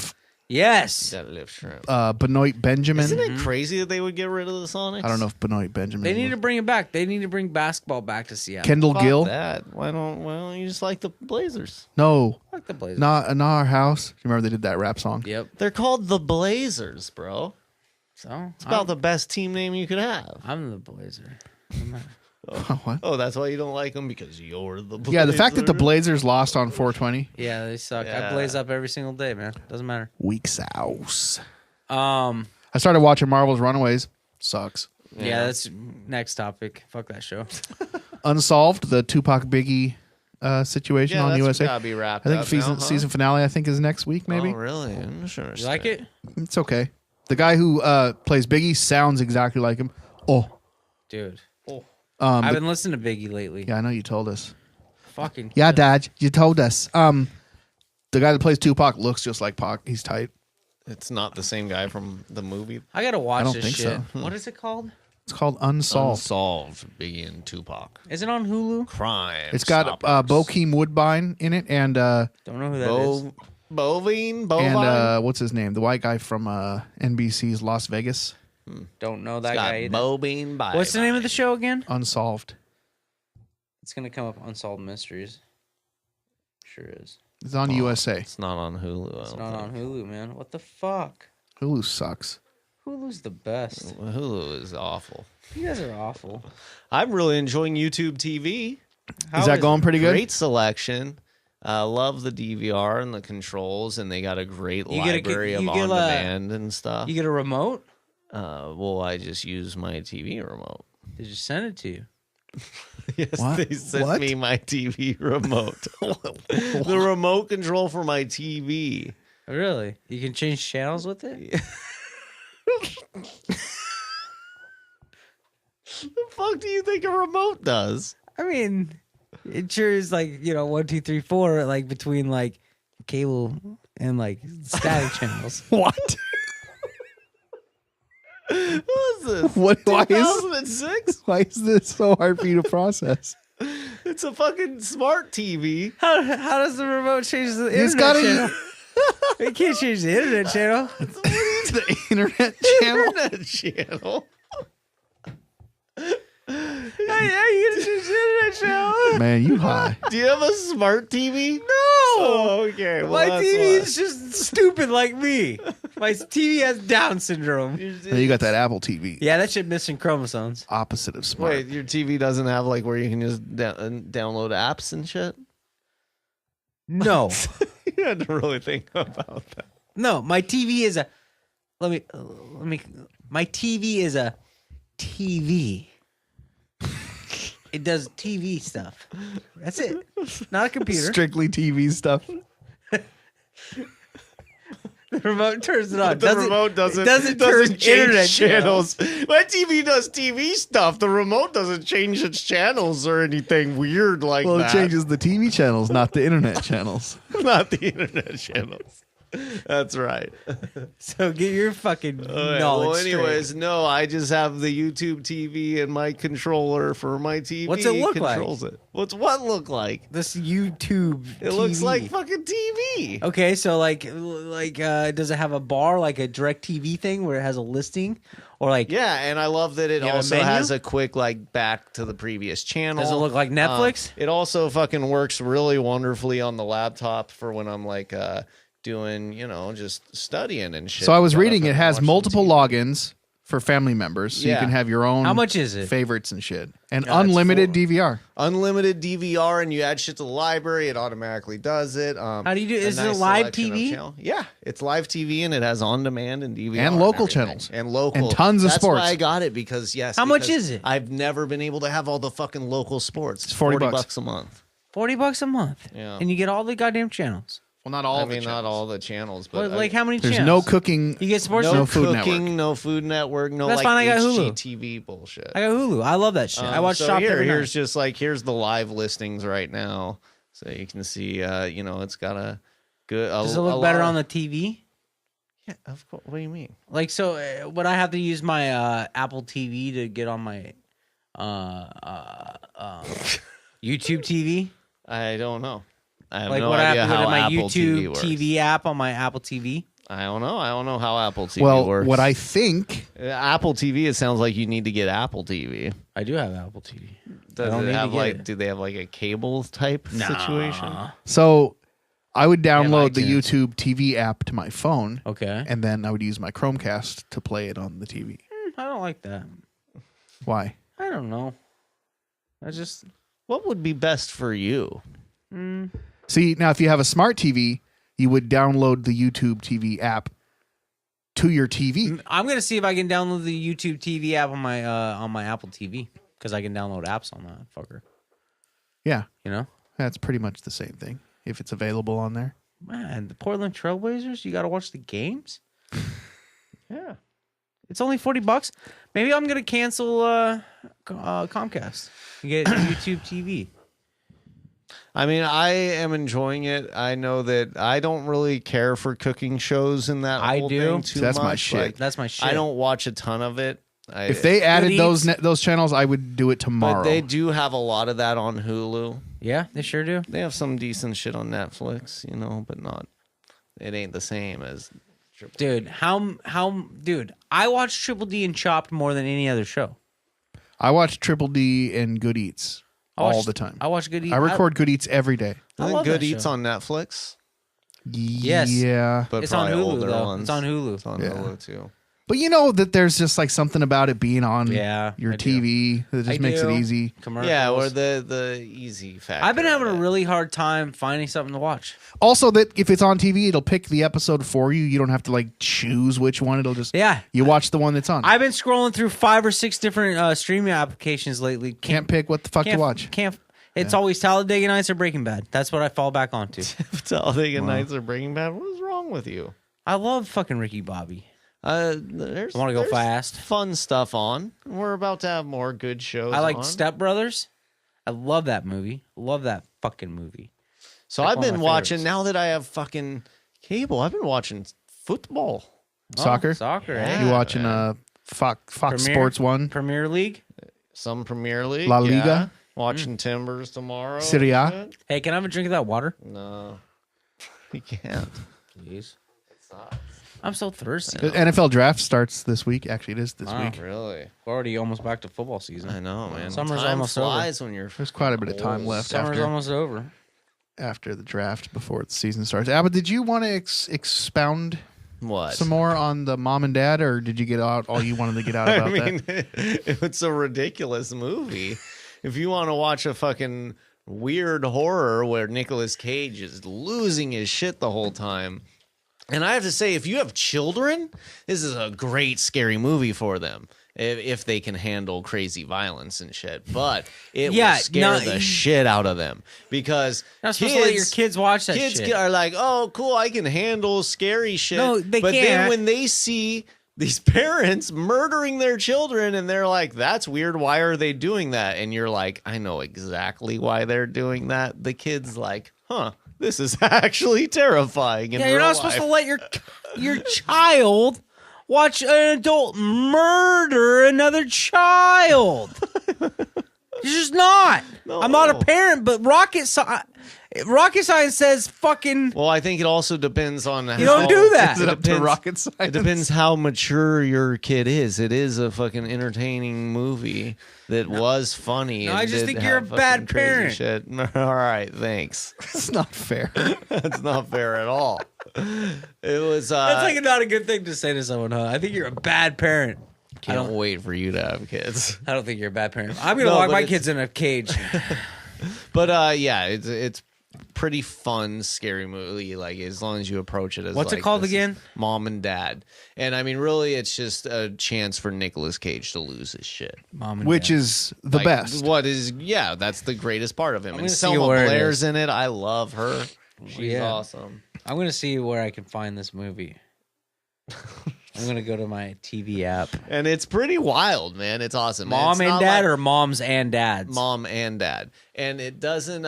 Yes. Deadlift Shrimp. Benoit Benjamin. Isn't it crazy that they would get rid of the Sonics? I don't know if Benoit Benjamin. They need to bring it back. They need to bring basketball back to Seattle. Kendall Fuck Gill. that. Why don't you just like the Blazers? No, Fuck the Blazers. not our house. You remember they did that rap song? Yep. They're called the Blazers, bro. So It's about the best team name you could have. I'm the Blazer. What? Oh, that's why you don't like them, because you're the Blazers. Yeah, the fact that the Blazers lost on 420. Yeah, they suck. Yeah. I blaze up every single day, man. Doesn't matter. Weak sauce. Um. I started watching Marvel's Runaways. Sucks. Yeah, that's next topic. Fuck that show. Unsolved, the Tupac Biggie situation on that's USA. gotta be wrapped I think up now, huh? season finale. I think is next week. Maybe Oh, really? I'm sure. You like it, it's okay. The guy who plays Biggie sounds exactly like him. Oh, dude? um, I've been listening to Biggie lately. yeah, I know you told us. Fucking Yeah, Dad, you told us. The guy that plays Tupac looks just like Pac. He's tight. It's not the same guy from the movie. I gotta watch don't this think shit. so. What is it called? It's called Unsolved. Unsolved. Biggie and Tupac. Is it on Hulu? Crime. It's got Stoppers. Bokeem Woodbine in it, and Don't know who that is. Bovine. what's his name? The white guy from NBC's Las Vegas. Don't know that Got guy either. Bovine. What's the name of the show again? Unsolved. It's gonna come up Unsolved Mysteries. Sure is. It's on USA. It's not on Hulu. It's not on Hulu, man. What the fuck? Hulu sucks. Hulu's the best. Hulu is awful. You guys are awful. I'm really enjoying YouTube TV. How Is that going pretty good? Great selection. Love the DVR and the controls, and they got a great You get a- library you of get a- on-demand and stuff. You get a remote? Well, I just use my TV remote. They just send it to you. Yes, What? they sent What? me my TV remote. The remote control for my TV. Really? You can change channels with it? The fuck do you think a remote does? I mean, it sure is like, 1, 2, 3, 4, like between like cable and like static channels. What? What is this? What? Why is 2006? why is this so hard for you to process? It's a fucking smart TV. How does the remote change the He's internet got channel? It can't change the internet channel. the internet channel. Internet channel. How you gonna change the internet channel? Man, you high. Do you have a smart TV? No! Oh, okay. Well, My that's TV why. is just stupid like me. My TV has Down syndrome. Then you got that Apple TV. Yeah, that shit missing chromosomes. Opposite of smart. Wait, your TV doesn't have like where you can just download apps and shit? No. You had to really think about that. No, my TV is a my TV is a TV. It does TV stuff. That's it. Not a computer. Strictly TV stuff. The remote turns it on. The remote doesn't turn change internet channels. My TV does TV stuff. The remote doesn't change its channels or anything weird like Well, that. it changes the TV channels, not the internet channels. Not the internet channels. That's right. So get your fucking Well, knowledge anyways, straight. no, I just have the YouTube TV and my controller for my TV. What's it look like? controls it. What's what look like? This YouTube It looks TV. like fucking TV. Okay, so like does it have a bar like a direct TV thing where it has a listing? Or like Yeah, and I love that it You have a also menu? has a quick like back to the previous channel. does it look like Netflix? It also fucking works really wonderfully on the laptop for when I'm like doing, just studying and shit. So I was Gotta reading it fucking has watch some multiple TV. logins for family members, so you Yeah. can have your own How much is it? favorites and shit, and Yeah, it's unlimited full. DVR. Unlimited DVR, and you add shit to the library, it automatically does it. How do you do? Is it nice live selection of TV? channel- Yeah, it's live TV, and it has on demand and DVR And local everything. channels. and local And tons of That's sports. why I got it because How much because is it? I've never been able to have all the fucking local sports. It's $40 bucks a month. $40 a month. Yeah. And you get all the goddamn channels. Well, not all. I of the mean, not channels. all the channels, but What, like how many There's channels? no cooking. You get sports. no, No Food cooking, Network. no Food Network, no That's like fine, I got Hulu. HGTV bullshit. I got Hulu. I love that shit. I watch so Shop every here's night. just like here's the live listings right now, so you can see. It's got a good. Does it look better on the TV? Yeah, of course. What do you mean? Like, so would I have to use my Apple TV to get on my YouTube TV? I don't know. I have Like no what idea happened how with my Apple YouTube TV works. TV app on my Apple TV? I don't know. I don't know how Apple TV Well, works. what I think, Apple TV, it sounds like you need to get Apple TV. I do have Apple TV. Does don't it need to have get like? it. Do they have like a cable type situation? so I would download the iTunes. YouTube TV app to my phone, Okay. and then I would use my Chromecast to play it on the TV. I don't like that. Why? I don't know. I just What would be best for you? See, now if you have a smart TV, you would download the YouTube TV app to your TV. I'm gonna see if I can download the YouTube TV app on my Apple TV because I can download apps on that fucker. Yeah, You know, that's pretty much the same thing if it's available on there. man, the Portland Trailblazers. You got to watch the games. Yeah. It's only $40. Maybe I'm gonna cancel Comcast and get YouTube TV. I mean, I am enjoying it. I know that I don't really care for cooking shows in that I whole do. thing too That's my much. shit. Like, That's my shit. I don't watch a ton of it. If they added Eats. those channels, I would do it tomorrow. But they do have a lot of that on Hulu. Yeah, they sure do. They have some decent shit on Netflix, you know, but not. It ain't the same as. Dude, dude, I watch Triple D and Chopped more than any other show. I watch Triple D and Good Eats all the time. I watch Good Eats. I record Good Eats every day. I Isn't love Good that Eats show. on Netflix? Yes. Yeah. But It's on probably Hulu, older though. ones. It's on Hulu. It's on Yeah. Hulu too. But you know that there's just like something about it being on Yeah, your I do. TV that just I makes do. it easy. Commercials. Yeah, or the easy factor. I've been having a of it. really hard time finding something to watch. Also, that if it's on TV, it'll pick the episode for you. You don't have to like choose which one. It'll just Yeah. You watch the one that's on. I've been scrolling through 5 or 6 different streaming applications lately. Can't pick what the fuck to watch. Can't. It's always Talladega Nights or Breaking Bad. That's what I fall back onto. Talladega Nights or Breaking Bad. What is wrong with you? I love fucking Ricky Bobby. There's I wanna go there's fast. Fun stuff on. We're about to have more good shows. I like on. Step Brothers. I love that movie. Love that fucking movie. So That's I've one of been my watching. favorites. Now that I have fucking cable, I've been watching football. Soccer? Soccer, Yeah. eh? You watching Fox Premier- Sports 1? Premier League. Some Premier League. La yeah. Liga? Watching Timbers tomorrow. Serie A? Shit. Hey, can I have a drink of that water? No, you can't. Please. I'm so thirsty. The NFL draft starts this week. Actually, it is this Wow. week. Really? We're already almost back to football season. I know, man. Summer's Time almost flies when you're. There's quite a bit of time left Summer's almost over. after the draft before the season starts. Abba, did you want to expound What? some more on the mom and dad, or did you get out all you wanted to get out about I mean, that? it's a ridiculous movie. If you want to watch a fucking weird horror where Nicolas Cage is losing his shit the whole time. And I have to say, if you have children, this is a great scary movie for them. If they can handle crazy violence and shit. But it Yeah, will scare no, the shit out of them. Because You're not supposed to let your kids watch that kids shit. are like, oh, cool, I can handle scary shit. No, they but then can't. when they see these parents murdering their children and they're like, that's weird, why are they doing that? And you're like, I know exactly why they're doing that. The kid's like, huh, this is actually terrifying. In Yeah, you're real not supposed to life. let your child watch an adult murder another child. You're just not. No. I'm not a parent, but rocket science says fucking. Well, I think it also depends on how, You don't do that. Is it up to depends- rocket science? It depends how mature your kid is. It is a fucking entertaining movie that was funny. No, and I just did think you're a have bad fucking crazy parent. Shit. All right, thanks. It's not fair. That's not fair at all. It was. That's like not a good thing to say to someone, huh? I think you're a bad parent. Can't wait for you to have kids. I don't think you're a bad parent. I'm gonna No, lock but my it's- kids in a cage. But yeah, it's pretty fun, scary movie. Like as long as you approach it as What's it like, called this is again? Mom and Dad. And I mean, really, it's just a chance for Nicolas Cage to lose his shit. Mom and Which dad. is the Like, best. What is? Yeah, that's the greatest part of him. And gonna see Selma where it Blair's is. in it. I love her. She's Yeah. awesome. I'm gonna see where I can find this movie. I'm gonna go to my TV app. And it's pretty wild, man. It's awesome. Mom It's and not dad, like- or moms and dads? mom and dad. And it doesn't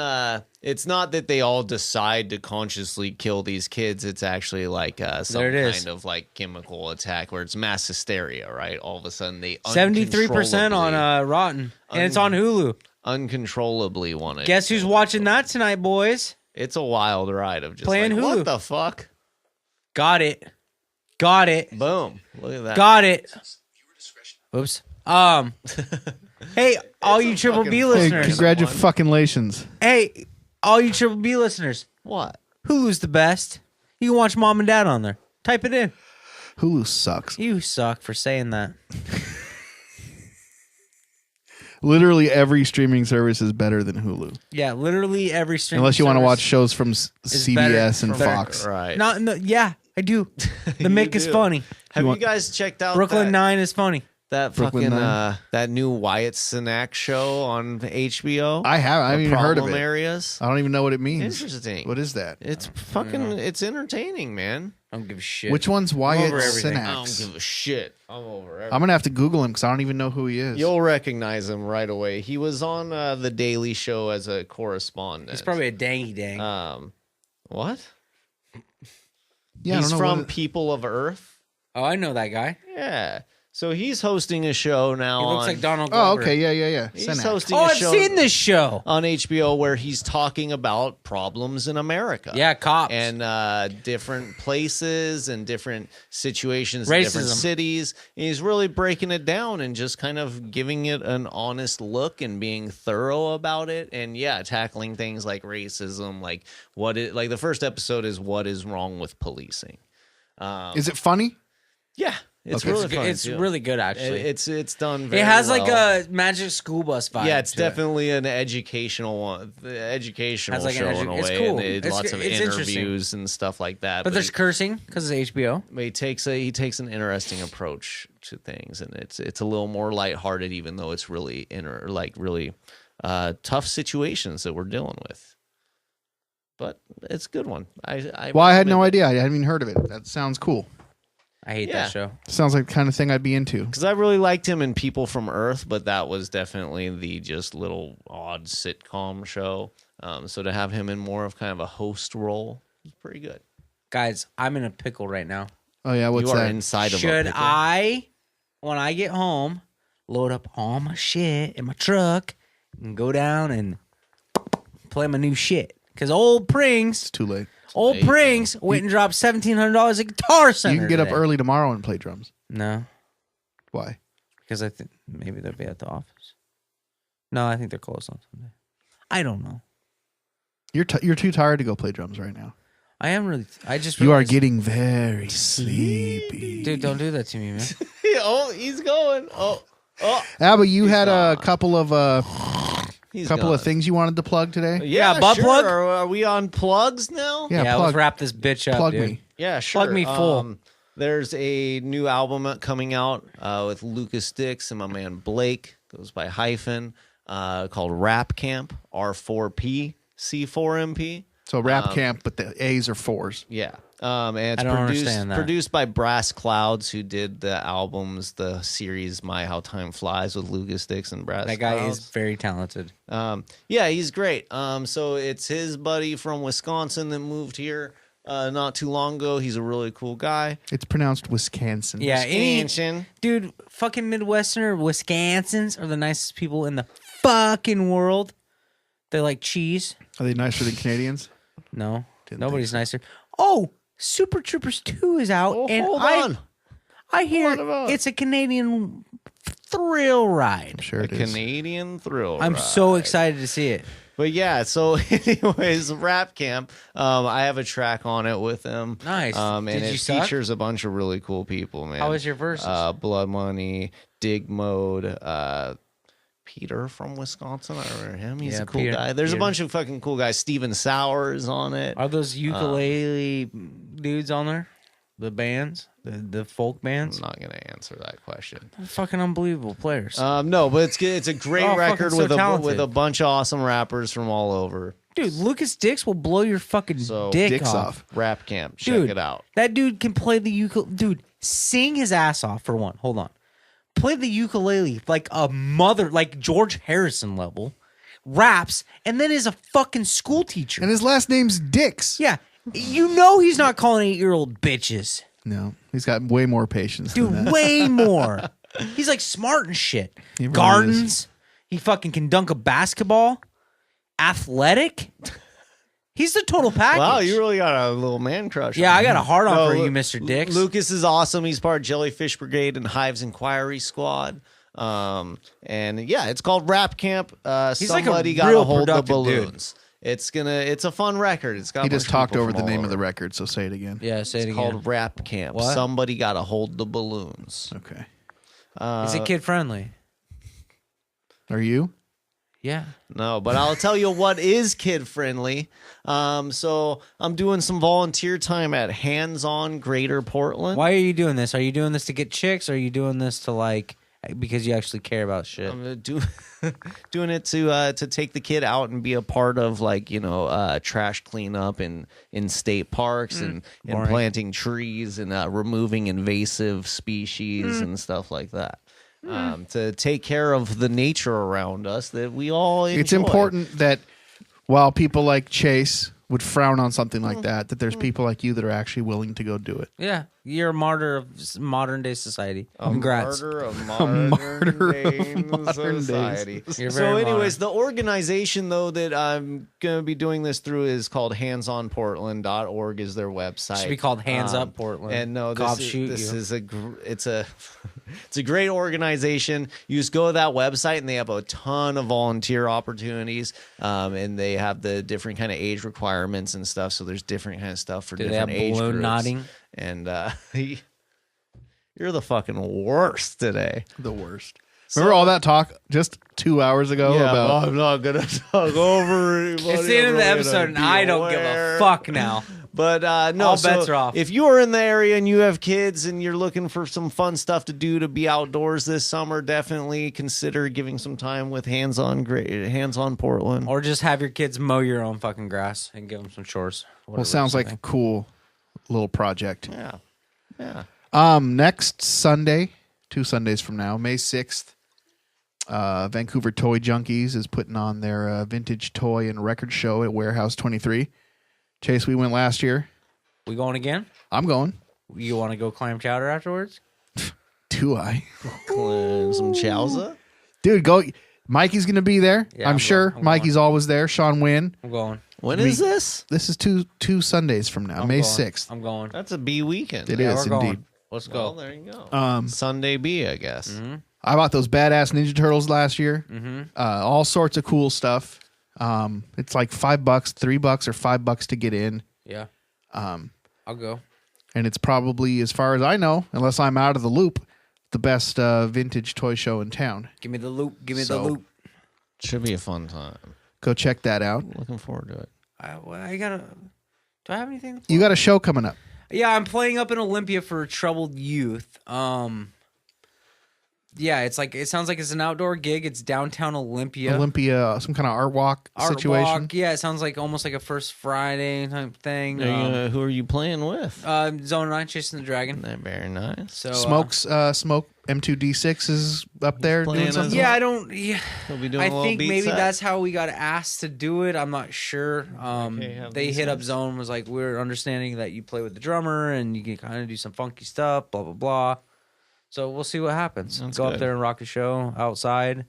it's not that they all decide to consciously kill these kids. It's actually like some There it is. kind of like chemical attack where it's mass hysteria, right? All of a sudden they 73% on Rotten, and it's on Hulu. uncontrollably want to. Guess who's watching that tonight, boys? It's a wild ride of just Playing like, Hulu. what the fuck? Got it. Boom. Look at that. Got it. Oops. Hey, all you Triple B fucking- Hey, listeners. congratulations. Hey, all you Triple B listeners. What? Hulu's the best. You can watch Mom and Dad on there. Type it in. Hulu sucks. You suck for saying that. Literally every streaming service is better than Hulu. Yeah, literally every streaming Unless you want to service watch shows from CBS and better. Fox. Right. No, yeah, I do. The Mick is do. funny. Have You you want- guys checked out Brooklyn that, Nine is funny. that Brooklyn fucking Nine? that new Wyatt Cenac show on HBO? I haven't even heard of Problem it. Areas. I don't even know what it means. Interesting. What is that? It's fucking. It's entertaining, man. I don't give a shit. Which one's Wyatt over everything. I don't Sinax? give a shit. I'm over everything. I'm gonna have to Google him because I don't even know who he is. You'll recognize him right away. He was on the Daily Show as a correspondent. He's probably a dangy dang. What? Yeah, I He's don't know from what People of Earth. Oh, I know that guy. Yeah. So he's hosting a show now. He looks on, like Donald Oh, Glover. okay, yeah. He's Sinax. hosting Oh, a I've show seen this show. on HBO where he's talking about problems in America. Yeah, cops. And different places and different situations in different Racism. cities. And he's really breaking it down and just kind of giving it an honest look and being thorough about it. And yeah, tackling things like racism, like like the first episode is what is wrong with policing. Is it funny? Yeah, it's Okay. really fun. It's too. really good, actually. It's done very It has well. like a Magic School Bus vibe. Yeah, it's to it. definitely an educational one, educational Has like an show in a it's way. cool. And It's lots good. of It's interesting. interviews and stuff like that. But there's cursing because it's HBO. he takes an interesting approach to things, and it's a little more lighthearted, even though it's really really tough situations that we're dealing with. But it's a good one. Well, I had no idea. I hadn't even heard of it. That sounds cool. I hate Yeah. that show. Sounds like the kind of thing I'd be into. Because I really liked him in People from Earth, but that was definitely the just little odd sitcom show. So to have him in more of kind of a host role is pretty good. Guys, I'm in a pickle right now. Oh yeah, what's you are that? inside of Should a pickle. I, when I get home, load up all my shit in my truck and go down and play my new shit? Because old Prings, It's too late. Prings went and dropped $1,700 at Guitar Center. You can get up today. early tomorrow and play drums. No, Why? because I think maybe they'll be at the office. No, I think they're closed on Sunday. I don't know. You're too tired to go play drums right now. I am really. I just. You are realized- getting very sleepy. Dude, don't do that to me, man. Oh, he's going. Oh, Abba, you had gone. a couple of he's couple of gone. things you wanted to plug today. Yeah, butt sure. plug? Are we on plugs now? Yeah, Yeah, plug. let's wrap this bitch up, Plug dude. me. Yeah, sure. Plug me full. There's a new album coming out with Lucas Dix and my man Blake. Goes by Hyphen. Called Rap Camp. R4P C4MP. So rap camp, but the A's are 4s. Yeah. And it's I don't understand that. produced by Brass Clouds, who did the albums, the series My How Time Flies with Lucas Dix and Brass That guy Clouds. is very talented. Yeah, he's great. So it's his buddy from Wisconsin that moved here not too long ago. He's a really cool guy. It's pronounced Wisconsin. Yeah, Wisconsin. dude, fucking Midwesterner, Wisconsins are the nicest people in the fucking world. They like cheese. Are they nicer than Canadians? No, Didn't nobody's think so. nicer. Oh, Super Troopers 2 is out, Oh, and hold I on. hear What about- it's a Canadian thrill ride. I'm sure A it is. Canadian thrill. I'm ride. so excited to see it. But yeah, so anyways, Rap Camp. I have a track on it with him. Nice. And Did it you suck? features a bunch of really cool people, man. How was your verses? Blood Money, Dig Mode, Peter from Wisconsin. I remember him. He's Yeah, a cool Peter- guy. There's Peter. a bunch of fucking cool guys. Steven Sauer is on it. Are those ukulele dudes on there? The bands, the folk bands, I'm not gonna answer that question. They're fucking unbelievable players. No, but it's good. It's a great Oh, fucking record so with talented. a bunch of awesome rappers from all over. Dude, Lucas Dix will blow your fucking So dick Dicks off. off. Rap Camp, check Dude, it out. That dude can play the ukulele. Dude, sing his ass off for one. Hold on. Play the ukulele like a mother, like George Harrison level. Raps, and then is a fucking school teacher. And his last name's Dix. Yeah. You know he's not calling 8-year-old bitches. No, he's got way more patience Dude, than that. way more. He's like smart and shit. He really Gardens. He fucking can dunk a basketball. Athletic. He's the total package. Wow, you really got a little man crush. Yeah, on I got him. a hard on No, for you, Mr. Dix. Lucas is awesome. He's part of Jellyfish Brigade and Hive's Inquiry Squad. And yeah, it's called Rap Camp. He's like a Somebody gotta real hold the productive dude. balloons. It's a fun record. It's got He a bunch just of talked people over from the all name of over. the record, so say it again. Yeah, say it It's again. called Rap Camp. What? Somebody gotta hold the balloons. Okay. Is it kid friendly? Are you? Yeah. No, but I'll tell you what is kid friendly. So I'm doing some volunteer time at Hands On Greater Portland. Why are you doing this? Are you doing this to get chicks? Or are you doing this to like because you actually care about shit? I'm doing it to take the kid out and be a part of like trash cleanup in state parks and planting trees and removing invasive species and stuff like that. To take care of the nature around us that we all enjoy. It's important that while people like Chase would frown on something like that there's people like you that are actually willing to go do it. Yeah, you're a martyr of modern day modern Congrats. Martyr of modern society. You're So, very anyways, the organization though that I'm gonna be doing this through is called handsonportland.org is their website. Should be called Hands Up Portland. And no, Cops this shoot is you. it's a it's a great organization. You just go to that website and they have a ton of volunteer opportunities, and they have the different kind of age requirements and stuff. So there's different kind of stuff for Do they different have age balloon groups. nodding? And you're the fucking worst today. The worst. Remember all that talk just 2 hours ago about I'm not gonna talk over anybody. It's the end of the I'm episode, gonna and be I don't give a aware. fuck now. But no, All so bets are off. if you are in the area and you have kids and you're looking for some fun stuff to do to be outdoors this summer, definitely consider giving some time with Hands On Portland. Or just have your kids mow your own fucking grass and give them some chores. well, sounds like a cool little project. Yeah. Next Sunday, 2 Sundays from now, May 6th, Vancouver Toy Junkies is putting on their vintage toy and record show at Warehouse 23. Chase, we went last year. We going again? I'm going. You want to go clam chowder afterwards? Do I? Some chowza. Dude, go. Mikey's going to be there. Yeah, I'm I'm sure. going. Mikey's always there. Sean Wynn. I'm going. When is this? This is two Sundays from now, I'm May going. 6th. I'm going. That's a B weekend. It Yeah, is we're indeed. going. Let's Well, go. there you go. Sunday B, I guess. Mm-hmm. I bought those badass Ninja Turtles last year. Mm-hmm. All sorts of cool stuff. It's like $5, $3 or $5 to get in. Yeah. I'll go. And it's probably, as far as I know, unless I'm out of the loop, the best vintage toy show in town. Give me the loop. Give me So- the loop. Should be a fun time. Go check that out. Looking forward to it. I gotta. Do I have anything? You got a show coming up. Yeah, I'm playing up in Olympia for Troubled Youth. Yeah, it sounds like it's an outdoor gig. It's downtown Olympia. Some kind of art walk Art situation. walk. Yeah, it sounds like almost like a First Friday type thing. Who are you playing with? Zone 9, Chasing the Dragon. Very nice. So Smoke M2D6 is up there playing doing as something. yeah, I don't. Yeah, He'll be doing I a little think beat maybe set. that's how we got asked to do it. I'm not sure. have They these hit up guys. Zone, was like, we're understanding that you play with the drummer and you can kind of do some funky stuff. Blah blah blah. So we'll see what happens. Sounds Go up good. there and rock a show outside.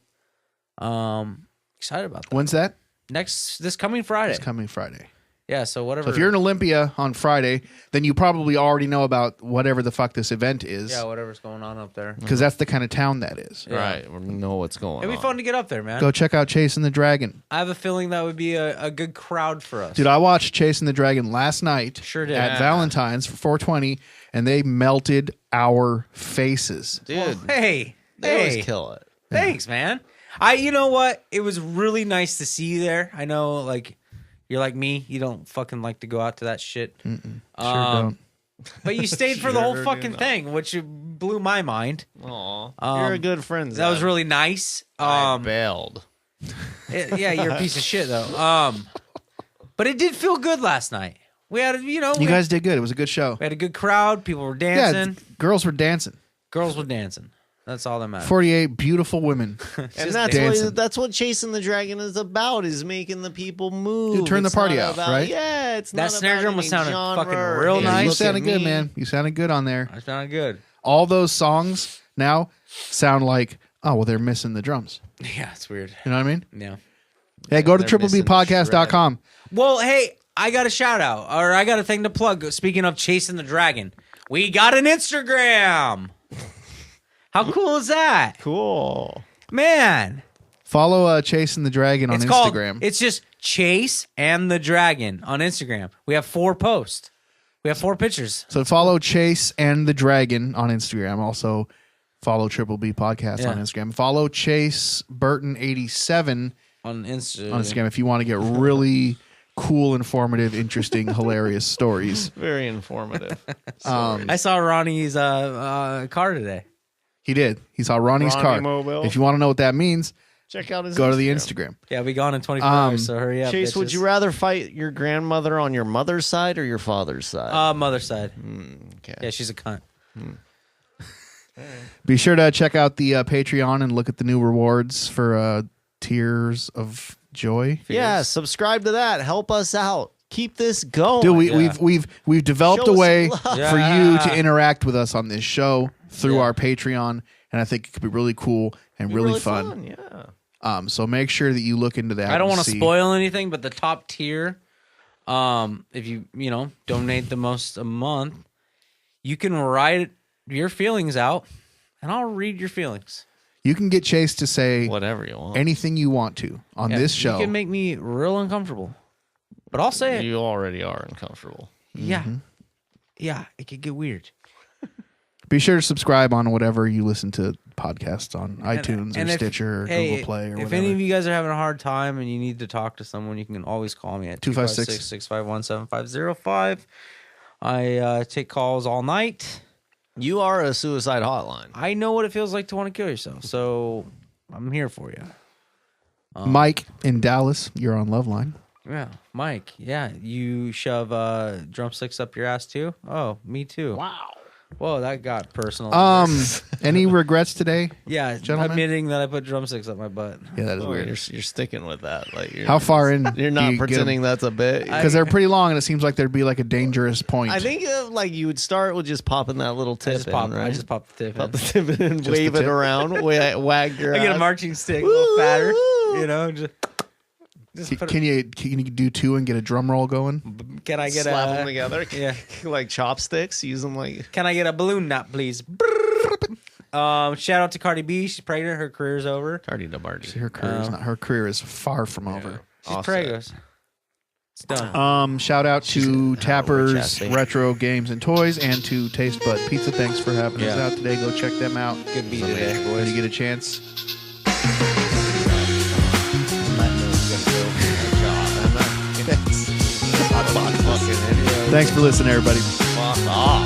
Excited about that. When's that? This coming Friday. It's coming Friday. Yeah. So whatever. So if you're in Olympia on Friday, then you probably already know about whatever the fuck this event is. yeah, whatever's going on up there. Because that's the kind of town that is. Yeah. Right. We know what's going It'd on. be fun to get up there, man. Go check out Chasing the Dragon. I have a feeling that would be a good crowd for us. Dude, I watched Chasing the Dragon last night Sure did. at Yeah. Valentine's for 420, and they melted our faces. Dude, Well, hey, they hey. always kill it. Thanks, man. You know what? It was really nice to see you there. I know, like, you're like me. You don't fucking like to go out to that shit. Sure don't. But you stayed for the Sure whole do fucking not. thing, which blew my mind. Aw. You're a good friend. That was Zeb. really nice. I bailed. Yeah, you're a piece of shit though. But it did feel good last night. We had, You guys did good. It was a good show. we had a good crowd. People were Yeah, dancing. girls were dancing. Girls were dancing. That's all that matters. 48 beautiful women. And Just dancing. that's what Chasing the Dragon is about, is making the people move. Dude, turn the It's party not out, about- right? Yeah, it's That not snare about drum was any sounding genre fucking or, real hey, nice. You look sounded at good, me. man. You sounded good on there. That sounded good. All those songs now sound like, oh, well, they're missing the drums. Yeah, it's weird. You know what I mean? Yeah. Hey, go to they're missing the triplebpodcast.com. Well, hey, I got a shout out, or I got a thing to plug. Speaking of chasing the dragon, we got an Instagram. How cool is that? Cool. Man. Follow Chasing the Dragon on Instagram. It's just Chase and the Dragon on Instagram. We have 4 posts. We have 4 pictures. So follow Chase and the Dragon on Instagram. Also follow Triple B Podcast on Instagram. Follow Chase Burton 87 on Instagram. On Instagram if you want to get really cool, informative, interesting, hilarious stories. Very informative. I saw Ronnie's car today. He did. He saw Ronnie's car. Mobile. If you want to know what that means, check out his go Instagram. to the Instagram. Yeah, we gone in 24 hours, so hurry up. Chase, bitches. would you rather fight your grandmother on your mother's side or your father's side? Mother's side. Okay. Yeah, she's a cunt. Be sure to check out the Patreon and look at the new rewards for Tears of Joy. Yeah, subscribe to that. Help us out. Keep this going. Dude, we've developed Show a us way some love. for you to interact with us on this show through our Patreon, and I think it could be really cool and really fun. Yeah. So make sure that you look into that. I don't want to spoil anything, but the top tier, if you donate the most a month, you can write your feelings out, and I'll read your feelings. You can get Chase to say whatever you want, anything you want to on this show. You can make me real uncomfortable, but I'll say it. You already are uncomfortable. Yeah, yeah, it could get weird. Be sure to subscribe on whatever you listen to podcasts on, iTunes or Stitcher or Google Play or whatever. If any of you guys are having a hard time and you need to talk to someone, you can always call me at 256-651-7505. I take calls all night. You are a suicide hotline. I know what it feels like to want to kill yourself, so I'm here for you. Mike in Dallas, you're on Loveline. Yeah, Mike. Yeah, you shove drumsticks up your ass too? Oh, me too. Wow. Whoa, that got personal. Any regrets today? Yeah, gentlemen? admitting that I put drumsticks up my butt. Yeah, that is weird. You're sticking with that. Like, how far in? You're not pretending that's a bit because they're pretty long, and it seems like there'd be like a dangerous point. I think like you would start with just popping that little tip. I just pop the tip. Pop the tip in and wave it around. Wag your. I get a marching stick, a little fatter. You know, just can you do 2 and get a drum roll going? Can I get slap them together? Yeah, like chopsticks. Use them like. Can I get a balloon knot, please? Shout out to Cardi B. She's pregnant. Her career's over. Cardi DeBardi. Her career is far from over. She's pregnant. It's done. Shout out to Tappers Retro Games and Toys and to Tastebud Pizza. Thanks for having us out today. Go check them out. Good beat today, boys. When you get a chance. Thanks for listening, everybody. Fuck off.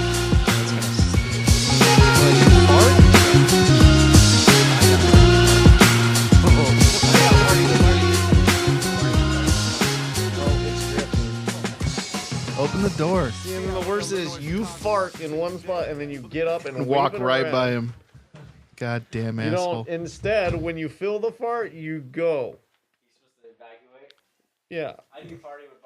Open the door. See, and the worst is you fart in one spot and then you get up and walk right by him. God damn you asshole. Don't, instead, when you feel the fart, you go. You're supposed to evacuate? Yeah. I do farting with